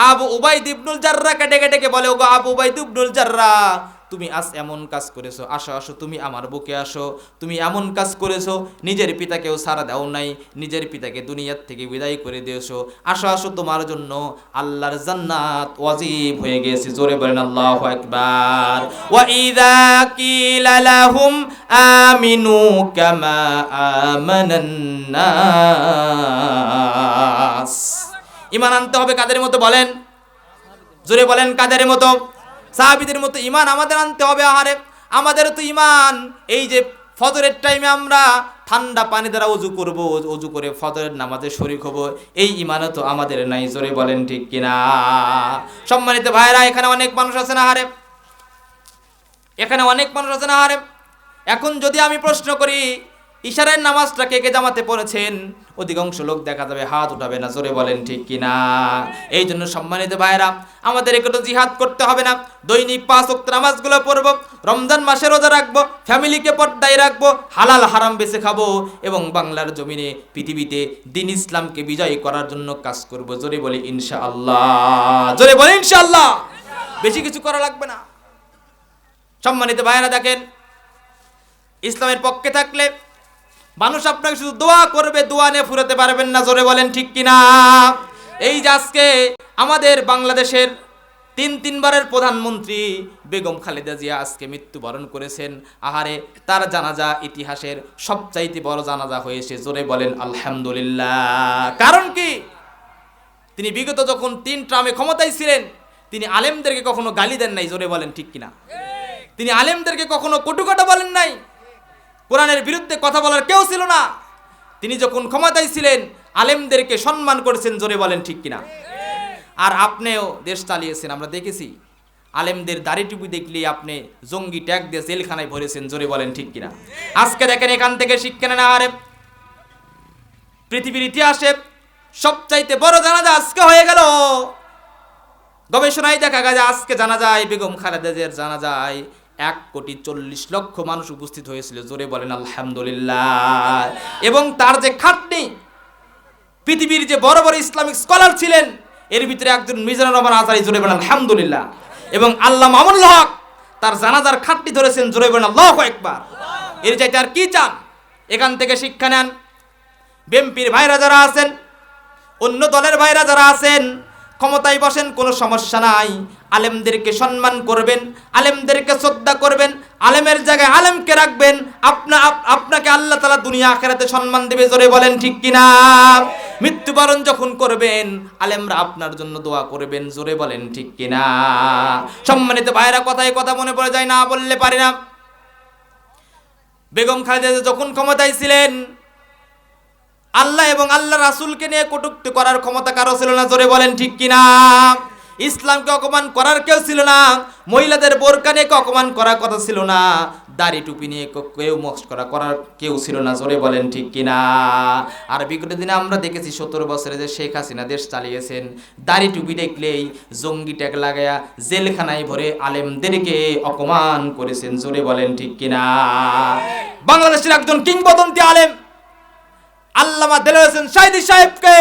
আবু উবাইদা ইবনুল জাররাহকে ডেকে ডেকে বলে, ওগো আবু উবাইদা ইবনুল জাররাহ, তুমি আজ এমন কাজ করেছো, আসো আসো তুমি আমার বুকে আসো। তুমি এমন কাজ করেছো, নিজের পিতাকেও সারা দাও নাই, নিজের পিতাকে দুনিয়ার থেকে বিদায় করে দিয়েছো। আসো আসো, তোমার জন্য আল্লাহর জান্নাত ওয়াজিব হয়ে গেছে। জোরে বলেন আল্লাহু আকবার। ওয়া ইযা কিলা লাহুম আমিনু কামা আমানান নাস। ঈমান আনতে হবে কাদের মতো বলেন? জোরে বলেন, কাদের মতো? সাহাবীদের মতো ঈমান আমাদের আনতে হবে। আহারে, আমাদের তো ঈমান এই যে ফজরের টাইমে আমরা ঠান্ডা পানি দ্বারা ওযু করব, ওযু করে ফজরের নামাজে শরীক হব, এই ঈমানও তো আমাদের নাই। জোরে বলেন ঠিক কিনা? সম্মানিত ভাইরা, এখানে অনেক মানুষ আছে না আহারে, এখানে অনেক মানুষ আছে না আহারে। এখন যদি আমি প্রশ্ন করি, ইশারার নামাজটা কে কে জামাতে পড়েছেন? অধিকাংশ লোক দেখা যাবে হাত উঠাবে না, জোরে বলেন ঠিক কিনা? এই জন্য সম্মানিত ভাইরা, আমাদের একটু জিহাদ করতে হবে না, দৈনিক 5 ওয়াক্ত নামাজগুলো পড়বো, রমজান মাসে রোজা রাখবো, ফ্যামিলিকে পর্দায় রাখবো, হালাল হারাম বেছে খাবো এবং বাংলার জমিনে পৃথিবীতে দ্বীন ইসলামকে বিজয় করার জন্য কাজ করব। জোরে বলি ইনশাআল্লাহ, জোরে বলি ইনশাআল্লাহ। বেশি কিছু করা লাগবে না। সম্মানিত ভাইরা দেখেন, ইসলামের পক্ষে থাকলে মানুষ আপনাকে শুধু দোয়া করবে, দোয়া নিয়ে ফুরাতে পারবেন না, জোরে বলেন ঠিক কিনা? এই যে আজকে আমাদের বাংলাদেশের তিনবারের প্রধানমন্ত্রী বেগম খালেদা জিয়া আজকে মৃত্যুবরণ করেছেন। আহারে, তার জানাজা ইতিহাসের সবচাইতে বড় জানাজা হয়েছে, জোরে বলেন আলহামদুলিল্লাহ। কারণ কি? তিনি বিগত যখন 3 টার্মে ক্ষমতায় ছিলেন, তিনি আলেমদেরকে কখনো গালি দেন নাই, জোরে বলেন ঠিক কিনা? তিনি আলেমদেরকে কখনো কটু কথা বলেন নাই, কোরআনের বিরুদ্ধে কথা বলার কেউ ছিল না। তিনি যখন ক্ষমতায় ছিলেন আলেমদেরকে সম্মান করেছেন, জোরে বলেন ঠিক কিনা? আর আপনিও দেশ চালিয়েছেন, আমরা দেখেছি। আলেমদের দাড়ি টুপি দেখলেই আপনি জঙ্গি ট্যাগ দিয়ে জেলখানায় ভরেছেন, জোরে বলেন ঠিক কিনা? আজকে দেখেন, এখান থেকে শিক্ষা নেন। আরে পৃথিবীর ইতিহাসে সবচাইতে বড় জানাজা আজকে হয়ে গেল। গবেষণায় দেখা গেছে আজকে জানা যায় বেগম খালেদা জিয়ার জানা যায় 1,40,00,000 মানুষ উপস্থিত হয়েছিল, জোরে বলেন আলহামদুলিল্লাহ। এবং তার যে খাটনি, পৃথিবীর যে বড় বড় ইসলামিক স্কলার ছিলেন এর ভিতরে একজন মিজানুর রহমান আজহারী, জোরে বলেন আলহামদুলিল্লাহ। এবং আল্লামা মামুনুল হক তার জানাজার খাটনি ধরেছেন, জোরে বলেন আল্লাহু আকবার। এর চাইতে আর কি চান? এখান থেকে শিক্ষা নেন। বিএনপির ভাইরা যারা আছেন, অন্য দলের ভাইরা যারা আছেন, ক্ষমতায় বসেন, কোনো সমস্যা নাই, আলেমদেরকে সম্মান করবেন, আলেমদেরকে শ্রদ্ধা করবেন, আলেমের জায়গায় আলেমকে রাখবেন, আপনাকে আল্লাহ তাআলা দুনিয়া আখিরাতে সম্মান দেবে, জোরে বলেন ঠিক কিনা? মৃত্যুবরণ যখন করবেন আলেমরা আপনার জন্য দোয়া করবেন, জোরে বলেন ঠিক কিনা? সম্মানিত ভাইরা, কথায় কথা মনে পড়ে যায়, না বললে পারি না। বেগম খালেদা যখন ক্ষমতায় ছিলেন, আল্লাহ এবং আল্লাহ রাসূলকে নিয়ে কটূক্তি করার ক্ষমতা কারো ছিল না, জোরে বলেন ঠিক কিনা? ইসলামকে অপমান করার কেউ ছিল না, মহিলাদের বোরকা নিয়ে অপমান করার কথা ছিল না, দাড়ি টুপি নিয়ে কেউ মস্করা করার কেউ ছিল না, জোরে বলেন ঠিক কিনা? আর বিগত দিনে আমরা দেখেছি 17 বছরে যে শেখ হাসিনা দেশ চালিয়েছেন, দাড়ি টুপি দেখলেই জঙ্গি ট্যাগ লাগায়া জেলখানায় ভরে আলেমদেরকে অপমান করেছেন, জোরে বলেন ঠিক কিনা? বাংলাদেশের একজন কিংবদন্তি আলেম আল্লামা দেলোয়ার হোসেন সাঈদী সাহেবকে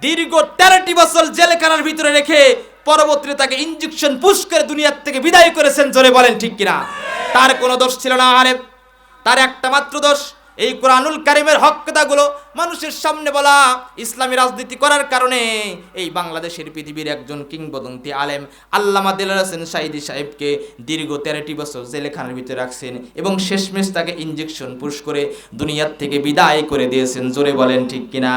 দীর্ঘ 13টি বছর জেলখানার ভিতরে রেখে পরবর্তীতে তাকে ইনজেকশন পুশ করে দুনিয়ার থেকে বিদায় করেছেন, জোরে বলেন ঠিক কিনা? তার কোনো দোষ ছিল না। আরে তার একটা মাত্র দোষ, এই কোরআনুল কারীমের হক কথাগুলো মানুষের সামনে বলা, ইসলামী রাজনীতি করার কারণে এই বাংলাদেশের পৃথিবীর একজন কিংবদন্তি আলেম আল্লামা দেলোয়ার হোসেন সাঈদী সাহেবকে দীর্ঘ 13টি বছর জেলখানার ভিতরে রাখছেন এবং শেষমেশ তাকে ইনজেকশন পুশ করে দুনিয়ার থেকে বিদায় করে দিয়েছেন, জোরে বলেন ঠিক কিনা?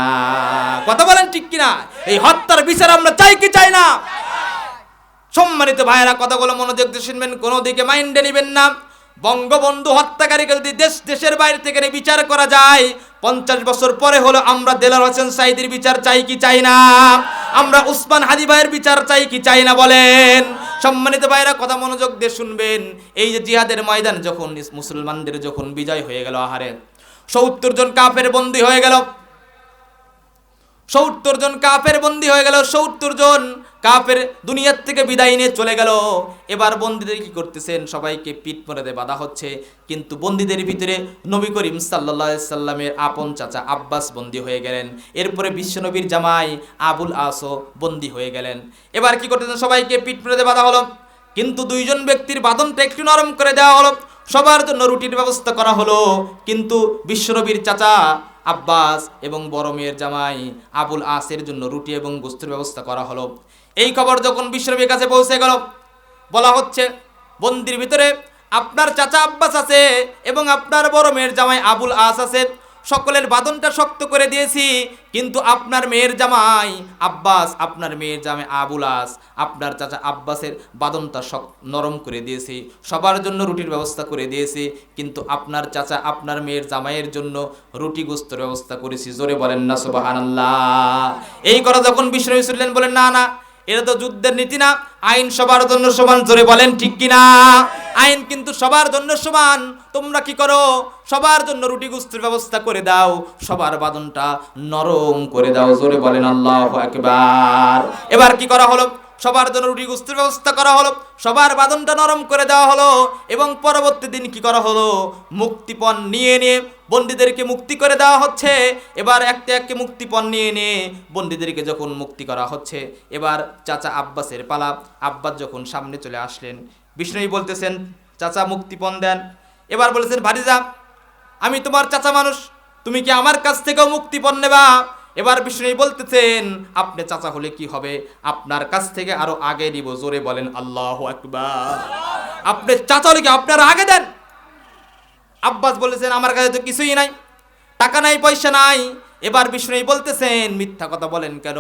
কথা বলেন ঠিক কিনা? এই হত্যার বিচার আমরা চাই কি চাই না? সম্মানিত ভাইয়েরা, কথাগুলো মনোযোগ দিয়ে শুনবেন, কোনো দিকে মাইন্ডে নেবেন না। বঙ্গবন্ধু হত্যাকারীকে যদি দেশের বাইরে থেকে বিচার করা যায়, 50 বছর পরে হলো আমরা দেলোয়ার হোসেন সাঈদীর বিচার চাই কি চাই না? আমরা উসমান হাদি ভাইয়ের বিচার চাই কি চাই না বলেন? সম্মানিত ভাইরা, কথা মনোযোগ দিয়ে শুনবেন। এই যে জিহাদের ময়দান যখন মুসলমানদের যখন বিজয় হয়ে গেল, আহারে 70 জন কাফের বন্দী হয়ে গেল, 70 জন কাফের বন্দী হয়ে গেল, 70 জন কাফের দুনিয়ার থেকে বিদায় নিয়ে চলে গেল। এবার বন্দীদের কি করতেছেন? সবাইকে পিঠ মেরে বাঁধা হচ্ছে, কিন্তু বন্দীদের ভিতরে নবী করিম সাল্লাল্লাহু আলাইহি সাল্লামের আপন চাচা আব্বাস বন্দী হয়ে গেলেন। এরপরে বিশ্বনবীর জামাই আবুল আসও বন্দী হয়ে গেলেন। এবার কি করতেছেন? সবাইকে পিঠ মেরে বাঁধা হলো, কিন্তু 2 জন ব্যক্তির বাঁধনটা একটু নরম করে দেওয়া হলো, সবার জন্য রুটির ব্যবস্থা করা হলো, কিন্তু বিশ্বনবীর চাচা আব্বাস এবং বড় মেয়ের জামাই আবুল আসের জন্য রুটি এবং গোস্তের ব্যবস্থা করা হলো। এই খবর যখন বিশ্বনবীর কাছে পৌঁছে গেল, বলা হচ্ছে বন্দির ভিতরে আপনার চাচা আব্বাস আছে এবং আপনার বড় মেয়ের জামাই আবুল আস আছে, সকলের বাঁধনটা শক্ত করে দিয়েছি, কিন্তু আপনার মেয়ের জামাই আব্বাস, আপনার মেয়ের জামাই আবুল আস, আপনার চাচা আব্বাসের বাঁধনটা নরম করে দিয়েছি, সবার জন্য রুটির ব্যবস্থা করে দিয়েছি, কিন্তু আপনার চাচা আপনার মেয়ের জামাইয়ের জন্য রুটি গোস্তের ব্যবস্থা করেছি, জোরে বলেন না সুবহানাল্লাহ। এই কথা যখন বিশ্বনবী শুনলেন, বলেন না না, এটা তো যুদ্ধের নীতি না, আইন সবার জন্য সমান, জোরে বলেন ঠিক কিনা? আইন কিন্তু সবার জন্য সমান। তোমরা কি করো? সবার জন্য রুটি গুস্তের ব্যবস্থা করে দাও, সবার বাদনটা নরম করে দাও। জোরে বলেন আল্লাহু আকবার। এবার কি করা হলো? সবার জন্য রুটি গুস্তের ব্যবস্থা করা হলো, সবার বাদনটা নরম করে দেওয়া হলো, এবং পরবর্তী দিন কি করা হলো? মুক্তিপণ নিয়ে নিয়ে বন্দীদেরকে মুক্তি করে দেওয়া হচ্ছে। এবার একটা একটা মুক্তিপণ নিয়ে নিয়ে বন্দীদেরকে যখন মুক্তি করা হচ্ছে, এবার চাচা আব্বাসের পালা। আব্বাস যখন সামনে চলে আসলেন, বিষ্ণুই বলতেছেন, চাচা মুক্তিপণ দেন। এবার বলেছেন, ভাতিজা আমি তোমার চাচা মানুষ, তুমি কি আমার কাছ থেকেও মুক্তিপণ নেবা? এবার বিষ্ণুই বলতেছেন, আপনি চাচা হলে কি হবে, আপনার কাছ থেকে আরো আগে নিব। জোরে বলেন আল্লাহু আকবার। আপনি চাচা হলে কি আপনারা আগে দেন। আব্বাস বলেছেন, আমার কাছে তো কিছুই নাই, টাকা নাই, পয়সা নাই। এবার বিষ্ণুই বলতেছেন, মিথ্যা কথা বলেন কেন?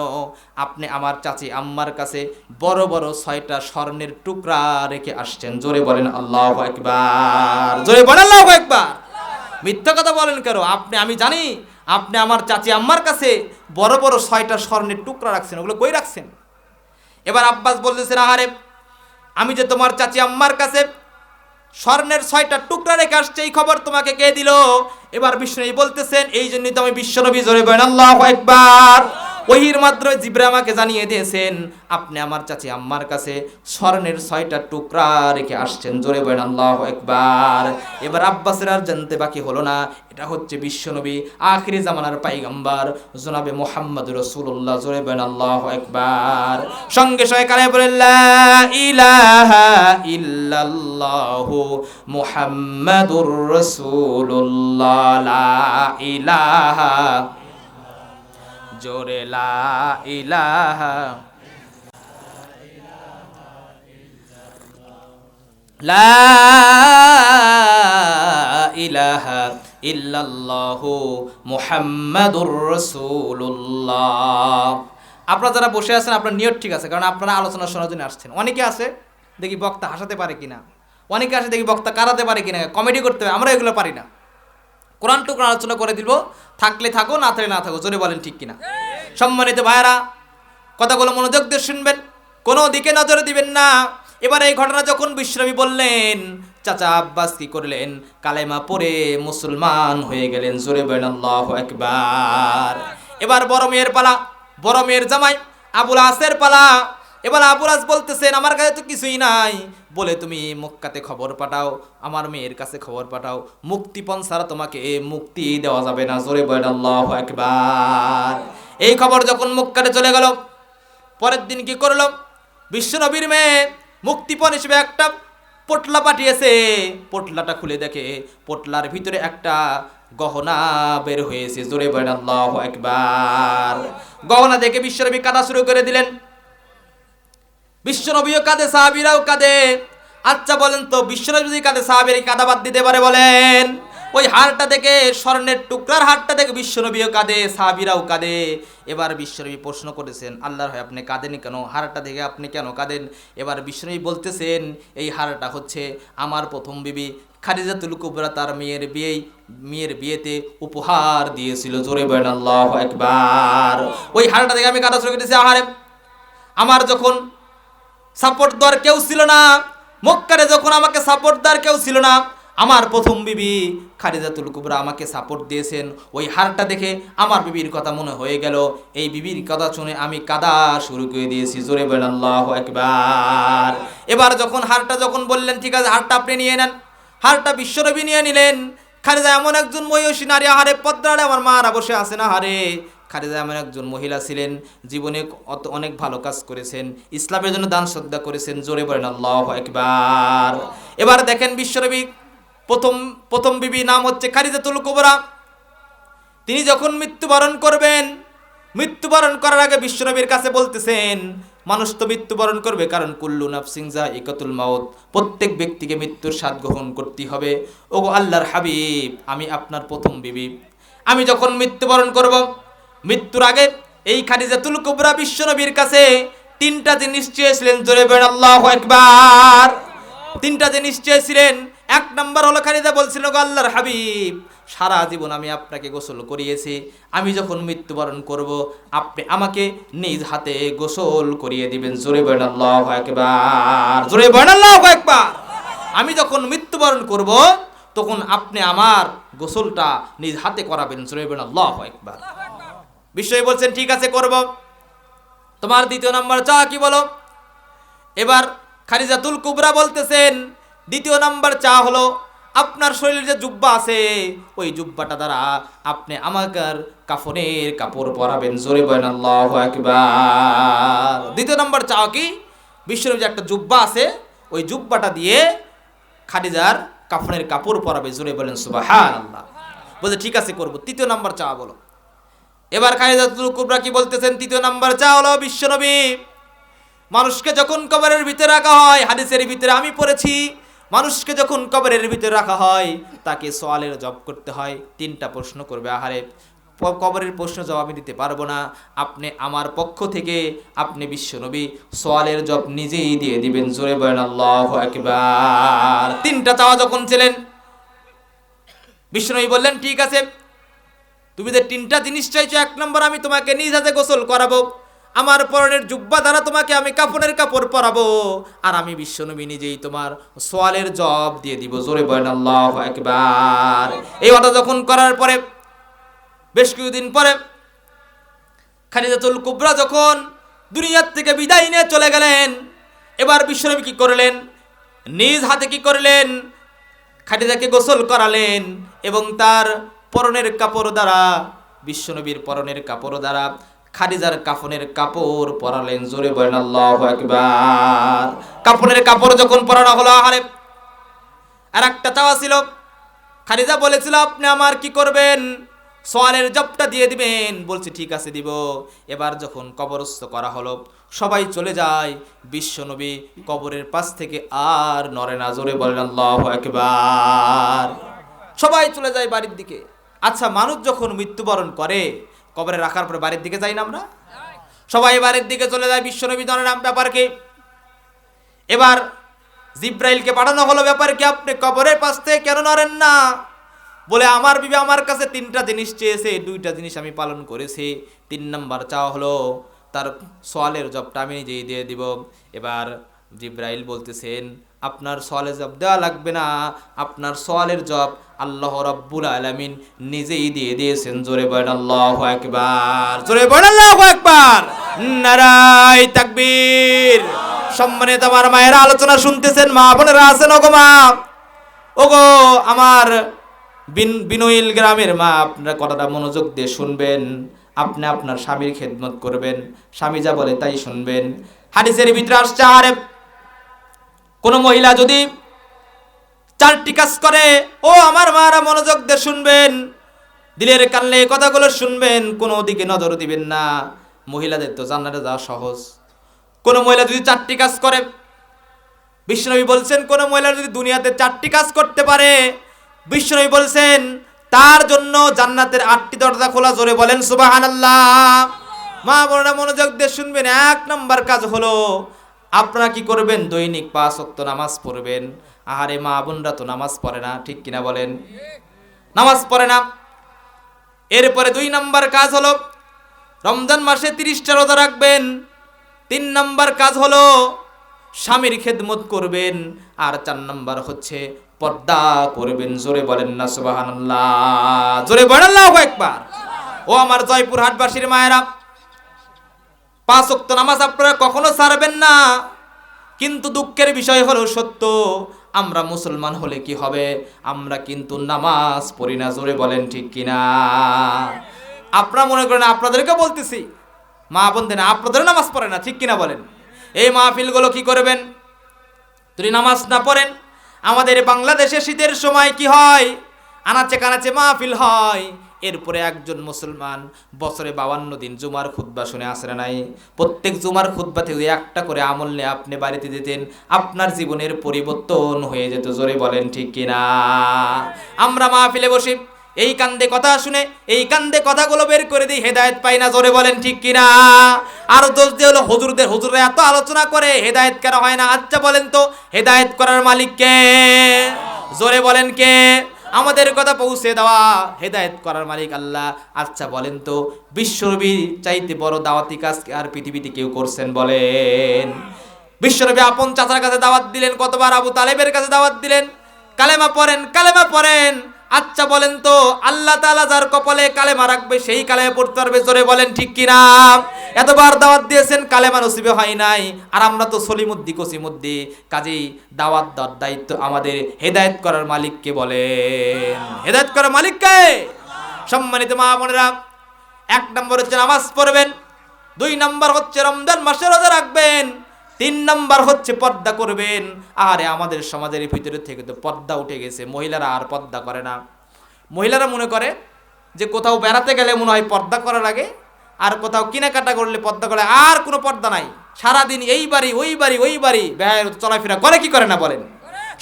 আপনি আমার চাচি আম্মার কাছে বড় বড় 6টা স্বর্ণের টুকরা রেখে আসছেন। জোরে বলেন আল্লাহু আকবার। জোরে বলেন আল্লাহু আকবার। মিথ্যা কথা বলেন কেন? আমি জানি আপনি আমার চাচি আম্মার কাছে বড় বড় 6টা স্বর্ণের টুকরা রাখছেন, ওগুলো কই রাখছেন? এবার আব্বাস বলতেছেন, আহারে আমি যে তোমার চাচি আম্মার কাছে স্বর্ণের 6টা টুকরা রেখে আসছে, এই খবর তোমাকে কে দিল? এবার বিষ্ণুই বলতেছেন, এই জন্যই তো আমি বিশ্বনবী। জোরে বলেন আল্লাহু আকবার। ওহির মাধ্যমে জিবরাইল আমাকে জানিয়ে দিয়েছেন আপনি আমার চাচি আম্মার কাছে স্বর্ণের 6টা টুকরা রেখে আসছেন। জোরে বলেন আল্লাহু আকবার। এবার আব্বাসের আর জানতে বাকি হলো না, এটা হচ্ছে বিশ্বনবী, আখিরি জামানার পয়গম্বর জনাবে মুহাম্মদ রাসূলুল্লাহ। জোরে বলেন আল্লাহু আকবার। সঙ্গে সঙ্গে কানে বলেন, লা ইলাহা ইল্লাল্লাহু মুহাম্মাদুর রাসূলুল্লাহ। লা ইলাহা, জোরে লা ইলাহা, লা ইলাহা ইল্লাল্লাহু মুহাম্মাদুর রাসূলুল্লাহ। আপনারা যারা বসে আছেন আপনার নিয়ত ঠিক আছে, কারণ আপনারা আলোচনা শোনার জন্য আসছেন। অনেকে আছে দেখি বক্তা হাসাতে পারে কিনা, অনেকে আছে দেখি বক্তা কারাতে পারে কিনা, কমেডি করতে হবে, আমরা এগুলো পারি না। কোরআন টুকরা আলোচনা করে দিব, থাকলে থাকো, না থাকলে না থাকো। জোরে বলেন ঠিক কিনা? সম্মানিত ভাইরা, কথাগুলো মনোযোগ দিয়ে শুনবেন, কোনো দিকে নজর দিবেন না। এবার এই ঘটনা যখন বিশ্বনবী বললেন, চাচা আব্বাস কি করলেন? কালেমা পড়ে মুসলমান হয়ে গেলেন। জোরে বলেন আল্লাহু আকবার। এবার বড় মেয়ের পালা, বড় মেয়ের জামাই আবুল আসের পালা। এবার আবুল আস বলতেছেন, আমার কাছে তো কিছুই নাই, বলে তুমি মক্কাতে খবর পাঠাও, আমার মেয়ের কাছে খবর পাঠাও, মুক্তিপণ ছাড়া তোমাকে মুক্তি দেওয়া যাবে না। জোরে বলেন আল্লাহু আকবার। এই খবর যখন মক্কাতে চলে গেল, পরের দিন কি করলো? বিশ্বনবীর মেয়ে মুক্তিপণ হিসেবে একটা পোটলা পাঠিয়েছে। পোটলাটা খুলে দেখে পোটলার ভিতরে একটা গহনা বের হয়েছে। জোরে বলেন আল্লাহু আকবার। গহনা দেখে বিশ্বনবী কাঁদা শুরু করে দিলেন। বিশ্বনবীও কাঁদে, সাহাবীরাও কাঁদে। আচ্ছা বলেন তো, বিশ্বনবী যদি কাঁদে, সাহাবীরা কাঁদা বাদ দিতে পারে? বলেন। ওই হারটা দেখে, স্বর্ণের টুকরার হারটা দেখে বিশ্বনবীও কাঁদে, সাহাবীরাও কাঁদে। এবার বিশ্বনবী প্রশ্ন করেছেন, আল্লাহর হয় আপনি কাঁদেন কেন? হারটা দেখে আপনি কেন কাঁদেন? এবার বিশ্বনবী বলতেছেন, এই হারটা হচ্ছে আমার প্রথম বিবি খাদিজাতুল কুবরা তার মেয়ের বিয়েতে উপহার দিয়েছিল। জোরে বলেন আল্লাহু আকবার। ওই হারটা দেখে আমি কাঁদা শুরু করেছি। আহারে, আমার যখন সাপোর্ট দেওয়ার কেউ ছিল না, মক্কারে যখন আমাকে সাপোর্ট দেওয়ার কেউ ছিল না, আমার প্রথম বিবি খাদিজাতুল কুবরা আমাকে সাপোর্ট দিয়েছেন। ওই হারটা দেখে আমার বিবির কথা মনে হয়ে গেল, এই বিবির কথা শুনে আমি কাঁদা শুরু করে দিয়েছি। জোরে বলেন আল্লাহু আকবার। এবার যখন হারটা যখন বললেন, ঠিক আছে হারটা আপনি নিয়ে নেন, হারটা বিশ্বনবী নিয়ে নিলেন। খাদিজা এমন একজন মহিষী নারী, আহারে পদ্মারে আমার মারা বসে আছে না, হারে খাদিজা এমন একজন মহিলা ছিলেন, জীবনে অনেক ভালো কাজ করেছেন, ইসলামের জন্য দান শ্রদ্ধা করেছেন। জোরে বলেন আল্লাহু আকবার। এবার দেখেন বিশ্বনবী প্রথম বিবি নাম হচ্ছে খাদিজাতুল কুবরা। তিনি যখন মৃত্যুবরণ করবেন, মৃত্যুবরণ করার আগে বিশ্বনবীর কাছে বলতেছেন, মানুষ তো মৃত্যুবরণ করবে, কারণ কুল্লু নাফসিন যায়িকাতুল মাউত, প্রত্যেক ব্যক্তিকে মৃত্যুর স্বাদ গ্রহণ করতে হবে। ওগো আল্লাহর হাবিব, আমি আপনার প্রথম বিবি, আমি যখন মৃত্যুবরণ করব, মৃত্যুর আগে এই খাদিজাতুল কুবরা বিশ্বনবীর কাছে 3টা জিনিস চেয়েছিলেন। জোরে বলেন আল্লাহু আকবার। 3টা জিনিস চেয়েছিলেন। 1 নম্বর হলো, খাদিজা বলছিল, গো আল্লাহর হাবিব, সারা জীবন আমি আপনাকে গোসল করিয়েছি, আমি যখন মৃত্যুবরণ করব আপনি আমাকে নিজ হাতে গোসল করিয়ে দিবেন। জোরে বলেন আল্লাহু আকবার। জোরে বলেন আল্লাহু আকবার। আমি যখন মৃত্যুবরণ করব তখন আপনি আমার গোসলটা নিজ হাতে করাবেন। আল্লাহু আকবার। বিশ্বনবী বলছেন ঠিক আছে করব। তোমার দ্বিতীয় নাম্বার চাওয়া কি বলো? এবার খাদিজাতুল কুবরা বলতেছেন দ্বিতীয় নাম্বার চা হলো আপনার শরীরে যে জুব্বা আছে ওই জুব্বাটা দ্বারা আপনি আমাকে কাফনের কাপড় পরাবেন। জোরে বলেন আল্লাহু আকবার। দ্বিতীয় নাম্বার চাওয়া কি? বিশ্বনবী যে একটা জুব্বা আছে ওই জুব্বাটা দিয়ে খাদিজার কাফনের কাপড় পরাবে। জোরে বলেন সুবহানাল্লাহ। বলে ঠিক আছে করব। তৃতীয় নাম্বার চাওয়া বলো। এবার খাদিজাতুল কুবরা কি বলতেছেন? তৃতীয় নাম্বার চাওয়া হলো বিশ্বনবী মানুষকে যখন কবরের ভিতরে রাখা হয়, হাদিসের ভিতরে আমি পড়েছি, মানুষকে যখন কবরের ভিতরে রাখা হয় তাকে সওয়ালের জবাব করতে হয়। 3টা প্রশ্ন করবে। আহারে কবরের প্রশ্ন জবাব আমি দিতে পারবো না, আপনি আমার পক্ষ থেকে আপনি বিশ্বনবী সওয়ালের জবাব নিজেই দিয়ে দিবেন। জোরে বলেন আল্লাহু আকবার। 3টা চাওয়া যখন ছিলেন বিশ্বনবী বললেন ঠিক আছে তুমি যে 3টা জিনিস চাইছো, 1 নম্বর আমি তোমাকে নিজ হাতে গোসল করাবো, আমার পরনের জুব্বা দ্বারা তোমাকে আমি কাফনের কাপড় পরাবো, আর আমি বিশ্বনবী নিজেই তোমার সওয়ালের জবাব দিয়ে দিব। জোরে বলেন আল্লাহু আকবার। এই কথা যখন করার পরে বেশ কিছুদিন পরে খাদিজাতুল কুবরা যখন দুনিয়ার থেকে বিদায় নিয়ে চলে গেলেন, এবার বিশ্বনবী কি করলেন? নিজ হাতে কি করলেন? খাদিজাকে গোসল করালেন এবং তার পরনের কাপড় দ্বারা, বিশ্বনবীর পরনের কাপড় দ্বারা খাদিজার কাফনের কাপড় পরালেন। জোরে বলেন আল্লাহু আকবার। কাফনের কাপড় যখন পরানো হলো, আরে আর একটা চাওয়া ছিল। খাদিজা বলেছিল আপনি আমার কি করবেন? সওয়ালের জবটা দিয়ে দিবেন। বলছে ঠিক আছে দিব। এবার যখন কবরস্থ করা হলো, সবাই চলে যায়, বিশ্বনবী কবরের পাশ থেকে আর নড়ে না। জোরে বলেন আল্লাহু আকবার। সবাই চলে যায় বাড়ির দিকে। আচ্ছা, মানুষ যখন মৃত্যুবরণ করে কবরে রাখার পরে বাড়ির দিকে যাই না আমরা? সবাই বাড়ির দিকে চলে যায়। বিশ্বনবী জানেন ব্যাপার কি? এবার জিব্রাইলকে পাঠানো হলো, ব্যাপার কি? আপনি কবরের পাশ থেকে কেন নড়েন না? বলে আমার বিবি আমার কাছে 3টা জিনিস চেয়েছে, 2টা জিনিস আমি পালন করেছি, 3 নাম্বার চাওয়া হলো তার সওয়ালের জবটা আমি নিজেই দিয়ে দিব। এবার জিব্রাইল বলতেছেন আপনার সওয়ালের জব দেওয়া লাগবে না, আপনার সওয়ালের জব আল্লাহ রাব্বুল আলামিন নিজেই দিয়ে দিয়েছেন। জোরে বলেন আল্লাহু আকবার। জোরে বলেন আল্লাহু আকবার। নারায়ে তাকবীর। সম্মানিত আমার মায়েরা আলোচনা শুনতেছেন, মা বোনেরা আছেন? ওগো মা, ওগো আমার বিনইল গ্রামের মা, আপনারা কথাটা মনোযোগ দিয়ে শুনবেন। আপনি আপনার স্বামীর খেদমত করবেন, স্বামী যা বলে তাই শুনবেন। হাদিসের ভিতরে আসছে আর কোন মহিলা যদি 4টি কাজ করে, ও আমার মারা মনোযোগ দিয়ে শুনবেন, দিলের কানে কথাগুলো শুনবেন, কোনো দিকে নজর দিবেন না। মহিলাদের তো জান্নাতে যাওয়া সহজ। কোন মহিলা যদি 4টি কাজ করে, বিশ্বনবী বলছেন কোন মহিলা যদি দুনিয়াতে 4টি কাজ করতে পারে, বিশ্বনবী বলছেন তার জন্য জান্নাতের 8টি দরজা খোলা। জোরে বলেন সুবহানাল্লাহ। মা বোনেরা মনোযোগ দিয়ে শুনবেন। 1 নাম্বার কাজ হলো আপনারা কি করবেন? দৈনিক 5 ওয়াক্ত নামাজ পড়বেন। আহারে মা বোনরা তো নামাজ পড়ে না, ঠিক কিনা বলেন? নামাজ পড়ে না। এরপরে 2 নাম্বার কাজ হলো রমজান মাসে 30টা রোজা রাখবেন। 3 নাম্বার কাজ হলো স্বামীর খেদমত করবেন। আর 4 নাম্বার হচ্ছে পর্দা করবেন। জোরে বলেন না সুবহানাল্লাহ। জোরে বলেন আল্লাহু আকবার। ও আমার জয়পুর হাটবাসীর মায়েরা, 5 ওয়াক্ত নামাজ আপনারা কখনো ছাড়বেন না। কিন্তু দুঃখের বিষয় হলো সত্য, আমরা মুসলমান হলে কি হবে? আমরা কিন্তু নামাজ পড়ি না। জোরে বলেন ঠিক কিনা? আপনারা মনে করেন আপনাদেরকে বলতেছি, মা বোনদের আপনাদের নামাজ পড়ে না, ঠিক কিনা বলেন? এই মাহফিলগুলো কি করবেন? যদি নামাজ না পড়েন, আমাদের বাংলাদেশে শীতের সময় কি হয়? আনাচে কানাচে মাহফিল হয়। এরপরে একজন মুসলমান বছরে 52 দিন জুমার খুতবা শুনে আসে না নাই? প্রত্যেক জুমার খুতবা থেকে একটা করে আমল নিয়ে আপনি বাড়িতে দিতেন, আপনার জীবনের পরিবর্তন হয়ে যেত। জোরে বলেন ঠিক কিনা? আমরা মাহফিলে বসি, এই কান্দে কথা শুনে এই কান্দে কথাগুলো বের করে দিই, হেদায়েত পাই না। জোরে বলেন ঠিক কিনা? আর দোষ দিয়ে হলো হুজুররা এত আলোচনা করে, হেদায়েত কেন হয় না? আচ্ছা বলেন তো, হেদায়েত করার মালিক কে? জোরে বলেন কে? আমাদের কথা পৌঁছে দেওয়া, হেদায়েত করার মালিক আল্লাহ। আচ্ছা বলেন তো, বিশ্বনবী চাইতে বড় দাওয়াতি কাজ আর পৃথিবীতে কেউ করছেন? বলেন। বিশ্বনবী আপন চাচার কাছে দাওয়াত দিলেন, কতবার আবু তালেবের কাছে দাওয়াত দিলেন, কালেমা পড়েন, কালেমা পড়েন। আচ্ছা বলেন তো, আল্লাহ তাআলা যার কপালে কালেমা রাখবে সেই কালেমা পড়তে পারবে? জোরে বলেন ঠিক কিনা? এতবার দাওয়াত দিয়েছেন, কালেমা নসিবে হয় নাই। আর আমরা তো সলিমুদ্দি কসিমুদ্দি। কাজেই দাওয়াত দেওয়ার দায়িত্ব আমাদের। হেদায়েত করার মালিককে বলেন। হেদায়েত করার মালিককে। সম্মানিত মা বোনেরা, 1 নম্বর হচ্ছে নামাজ পড়বেন, 2 নম্বর হচ্ছে রমজান মাসে রোজা রাখবেন, 3 নম্বর হচ্ছে পর্দা করবেন। আরে আমাদের সমাজের ভিতরে থেকে তো পর্দা উঠে গেছে, মহিলারা আর পর্দা করে না। মহিলারা মনে করে যে কোথাও বেড়াতে গেলে মনে হয় পর্দা করার আগে, আর কোথাও কেনাকাটা করলে পর্দা করে, আর কোনো পর্দা নাই। সারাদিন এই বাড়ি ওই বাড়ি ওই বাড়ি ব্যয় চলাফেরা করে কি করে না বলেন?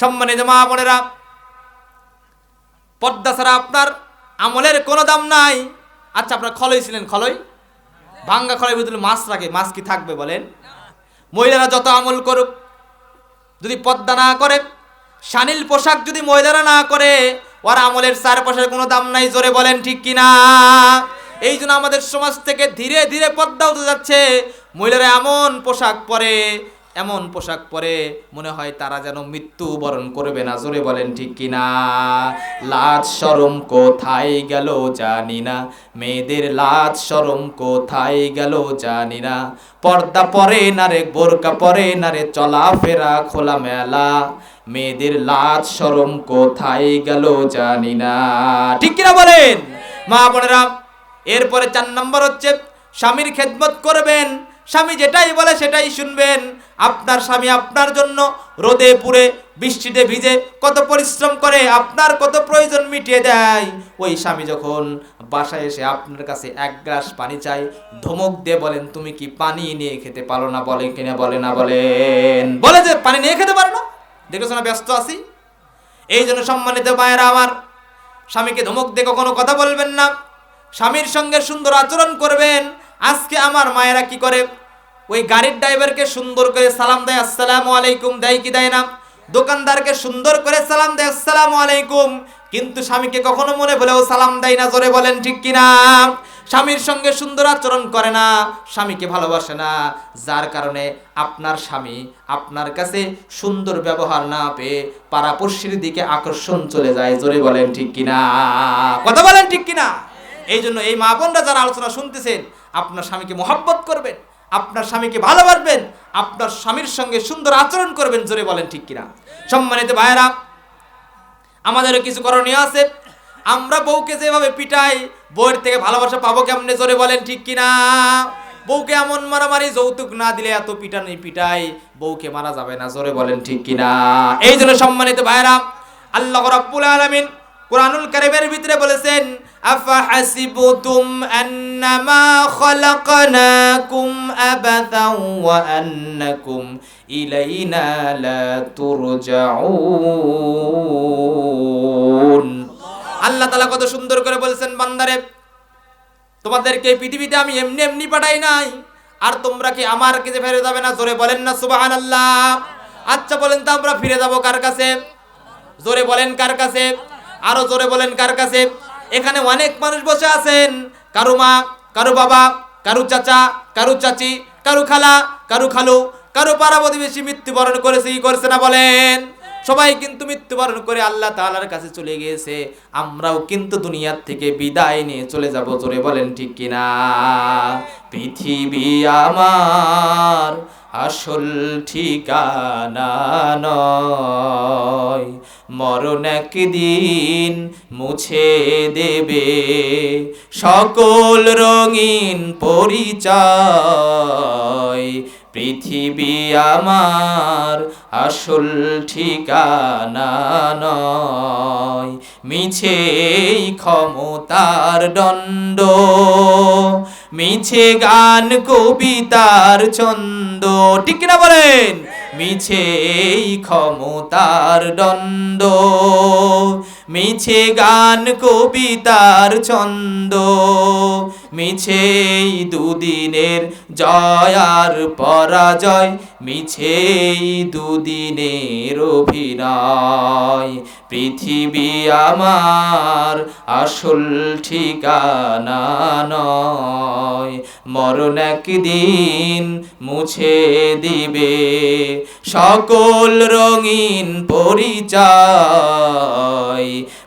সম্মানিত মা বোনেরা, পর্দা ছাড়া আপনার আমলের কোনো দাম নাই। আচ্ছা, আপনার খলই ছিলেন, খলই ভাঙ্গা খলের ভিতরে মাছ রাখে, মাছ কি থাকবে বলেন? মহিলারা যত আমল করুক, যদি পর্দা না করে, শানিল পোশাক যদি মহিলারা না করে, ওর আমলের 4 পয়সার কোনো দাম নাই। জোরে বলেন ঠিক কিনা? এই জন্য আমাদের সমাজ থেকে ধীরে ধীরে পর্দা উঠে যাচ্ছে। মহিলারা এমন পোশাক পরে, এমন পোশাক পরে মনে হয় তারা যেন মৃত্যু বরণ করবে না। জোরে বলেন ঠিক কিনা? লাজ শরম কোথায় গেল জানি না, মেয়েদের লাজ শরম কোথায় গেল জানি না। পর্দা পরে না রে, বোরকা পরে না রে, চলাফেরা খোলা মেলা, মেয়েদের লাজ শরম কোথায় গেল জানি না। ঠিক কিনা বলেন মা বোনেরা? এরপরে 4 নম্বর হচ্ছে স্বামীর খেদমত করবেন। স্বামী যেটাই বলে সেটাই শুনবেন। আপনার স্বামী আপনার জন্য রোদে পুড়ে বৃষ্টিতে ভিজে কত পরিশ্রম করে, আপনার কত প্রয়োজন মিটিয়ে দেয়। ওই স্বামী যখন বাসায় এসে আপনার কাছে 1 গ্লাস পানি চাই, ধমক দিয়ে বলেন তুমি কি পানি নিয়ে খেতে পারো না? বলে কিনা? বলে না? বলেন। বলে যে পানি নিয়ে খেতে পারো না, দেখেছো না ব্যস্ত আছি। এই জন্য সম্মানিত মায়েরা আমার, স্বামীকে ধমক দিয়ে কখনো কথা বলবেন না। স্বামীর সঙ্গে সুন্দর আচরণ করবেন। আজকে আমার মায়েরা কি করে, ওই গাড়ির ড্রাইভারকে সুন্দর করে সালাম দেয়, আসসালামু আলাইকুম, দেয় কি দেয় না? দোকানদারকে সুন্দর করে সালাম দেয়, আসসালামু আলাইকুম, কিন্তু স্বামীকে কখনো মনে বলেও সালাম দেয় না। জোরে বলেন ঠিক কিনা? স্বামীর সঙ্গে সুন্দর আচরণ করে না, স্বামীকে ভালোবাসে না, যার কারণে আপনার স্বামী আপনার কাছে সুন্দর ব্যবহার না পেয়ে পাড়াপড়শির দিকে আকর্ষণ চলে যায়। জোরে বলেন ঠিক কিনা? কথা বলেন ঠিক কিনা? এই জন্য এই মা বোনরা যারা আলোচনা শুনতেছেন, আপনার স্বামীকে মহব্বত করবেন, আপনার স্বামীকে ভালোবাসবেন, আপনার স্বামীর সঙ্গে সুন্দর আচরণ করবেন। জোরে বলেন ঠিক কিনা? সম্মানিত ভাইয়েরা, আমাদেরও কিছু করণীয় আছে। আমরা বউকে যেভাবে পিটাই, বউয়ের থেকে ভালোবাসা পাবো কেমনে? জোরে বলেন ঠিক কিনা? বউকে এমন মারামারি, যৌতুক না দিলে এত পিটানি পিটাই, বউকে মারা যাবে না। জোরে বলেন ঠিক কিনা? এই জন্য সম্মানিত ভাইয়েরা, আল্লাহ রাব্বুল আলামিন কুরআনুল কারীমের ভিতরে বলেছেন, আফা হাসিবতুম আন্নামা খালাকনাকুম আবাথাও ওয়া আন্নাকুম ইলাইনা লা তুরজাউন। আল্লাহ তাআলা কত সুন্দর করে বলেছেন, বান্দারে তোমাদেরকে পৃথিবীতে আমি এমনি এমনি পাঠাই নাই, আর তোমরা কি আমার কাছে ফিরে যাবে না? জোরে বলেন না সুবহানাল্লাহ। আচ্ছা বলেন তো আমরা ফিরে যাব কার কাছে? জোরে বলেন কার কাছে? আরো জোরে বলেন কার কাছে? এখানে অনেক মানুষ বসে আছেন, কারো মা, কারো বাবা, কারো চাচা, কারো চাচি, কারো খালা, কারো খালু, কারো পাড়া প্রতিবেশী মৃত্যুবরণ করেছে, কি করেছে না বলেন? সবাই কিন্তু মৃত্যুবরণ করে আল্লাহ তাআলার কাছে চলে গিয়েছে। আমরাও কিন্তু দুনিয়ার থেকে বিদায় নিয়ে চলে যাব। জোরে বলেন ঠিক কিনা? পৃথিবী আমার আসল ঠিকানা নয়, মরণ একদিন মুছে দেবে সকল রঙিন পরিচয়। পৃথিবী আমার আসল ঠিকানা নয়, মিছেই ক্ষমতার দণ্ড, মিছে গান কবিতার ছন্দ। ঠিক কিনা বলেন? মিছেই ক্ষমতার দণ্ড, মিছে গান কবিতার ছন্দ, মিছে দুদিনের জয় আর পরাজয়, মিছে দুদিনের অভিনয়। পৃথিবী আমার আসল ঠিকানা নয়, মরণ একদিন মুছে দিবে সকল রঙিন পরিচয়।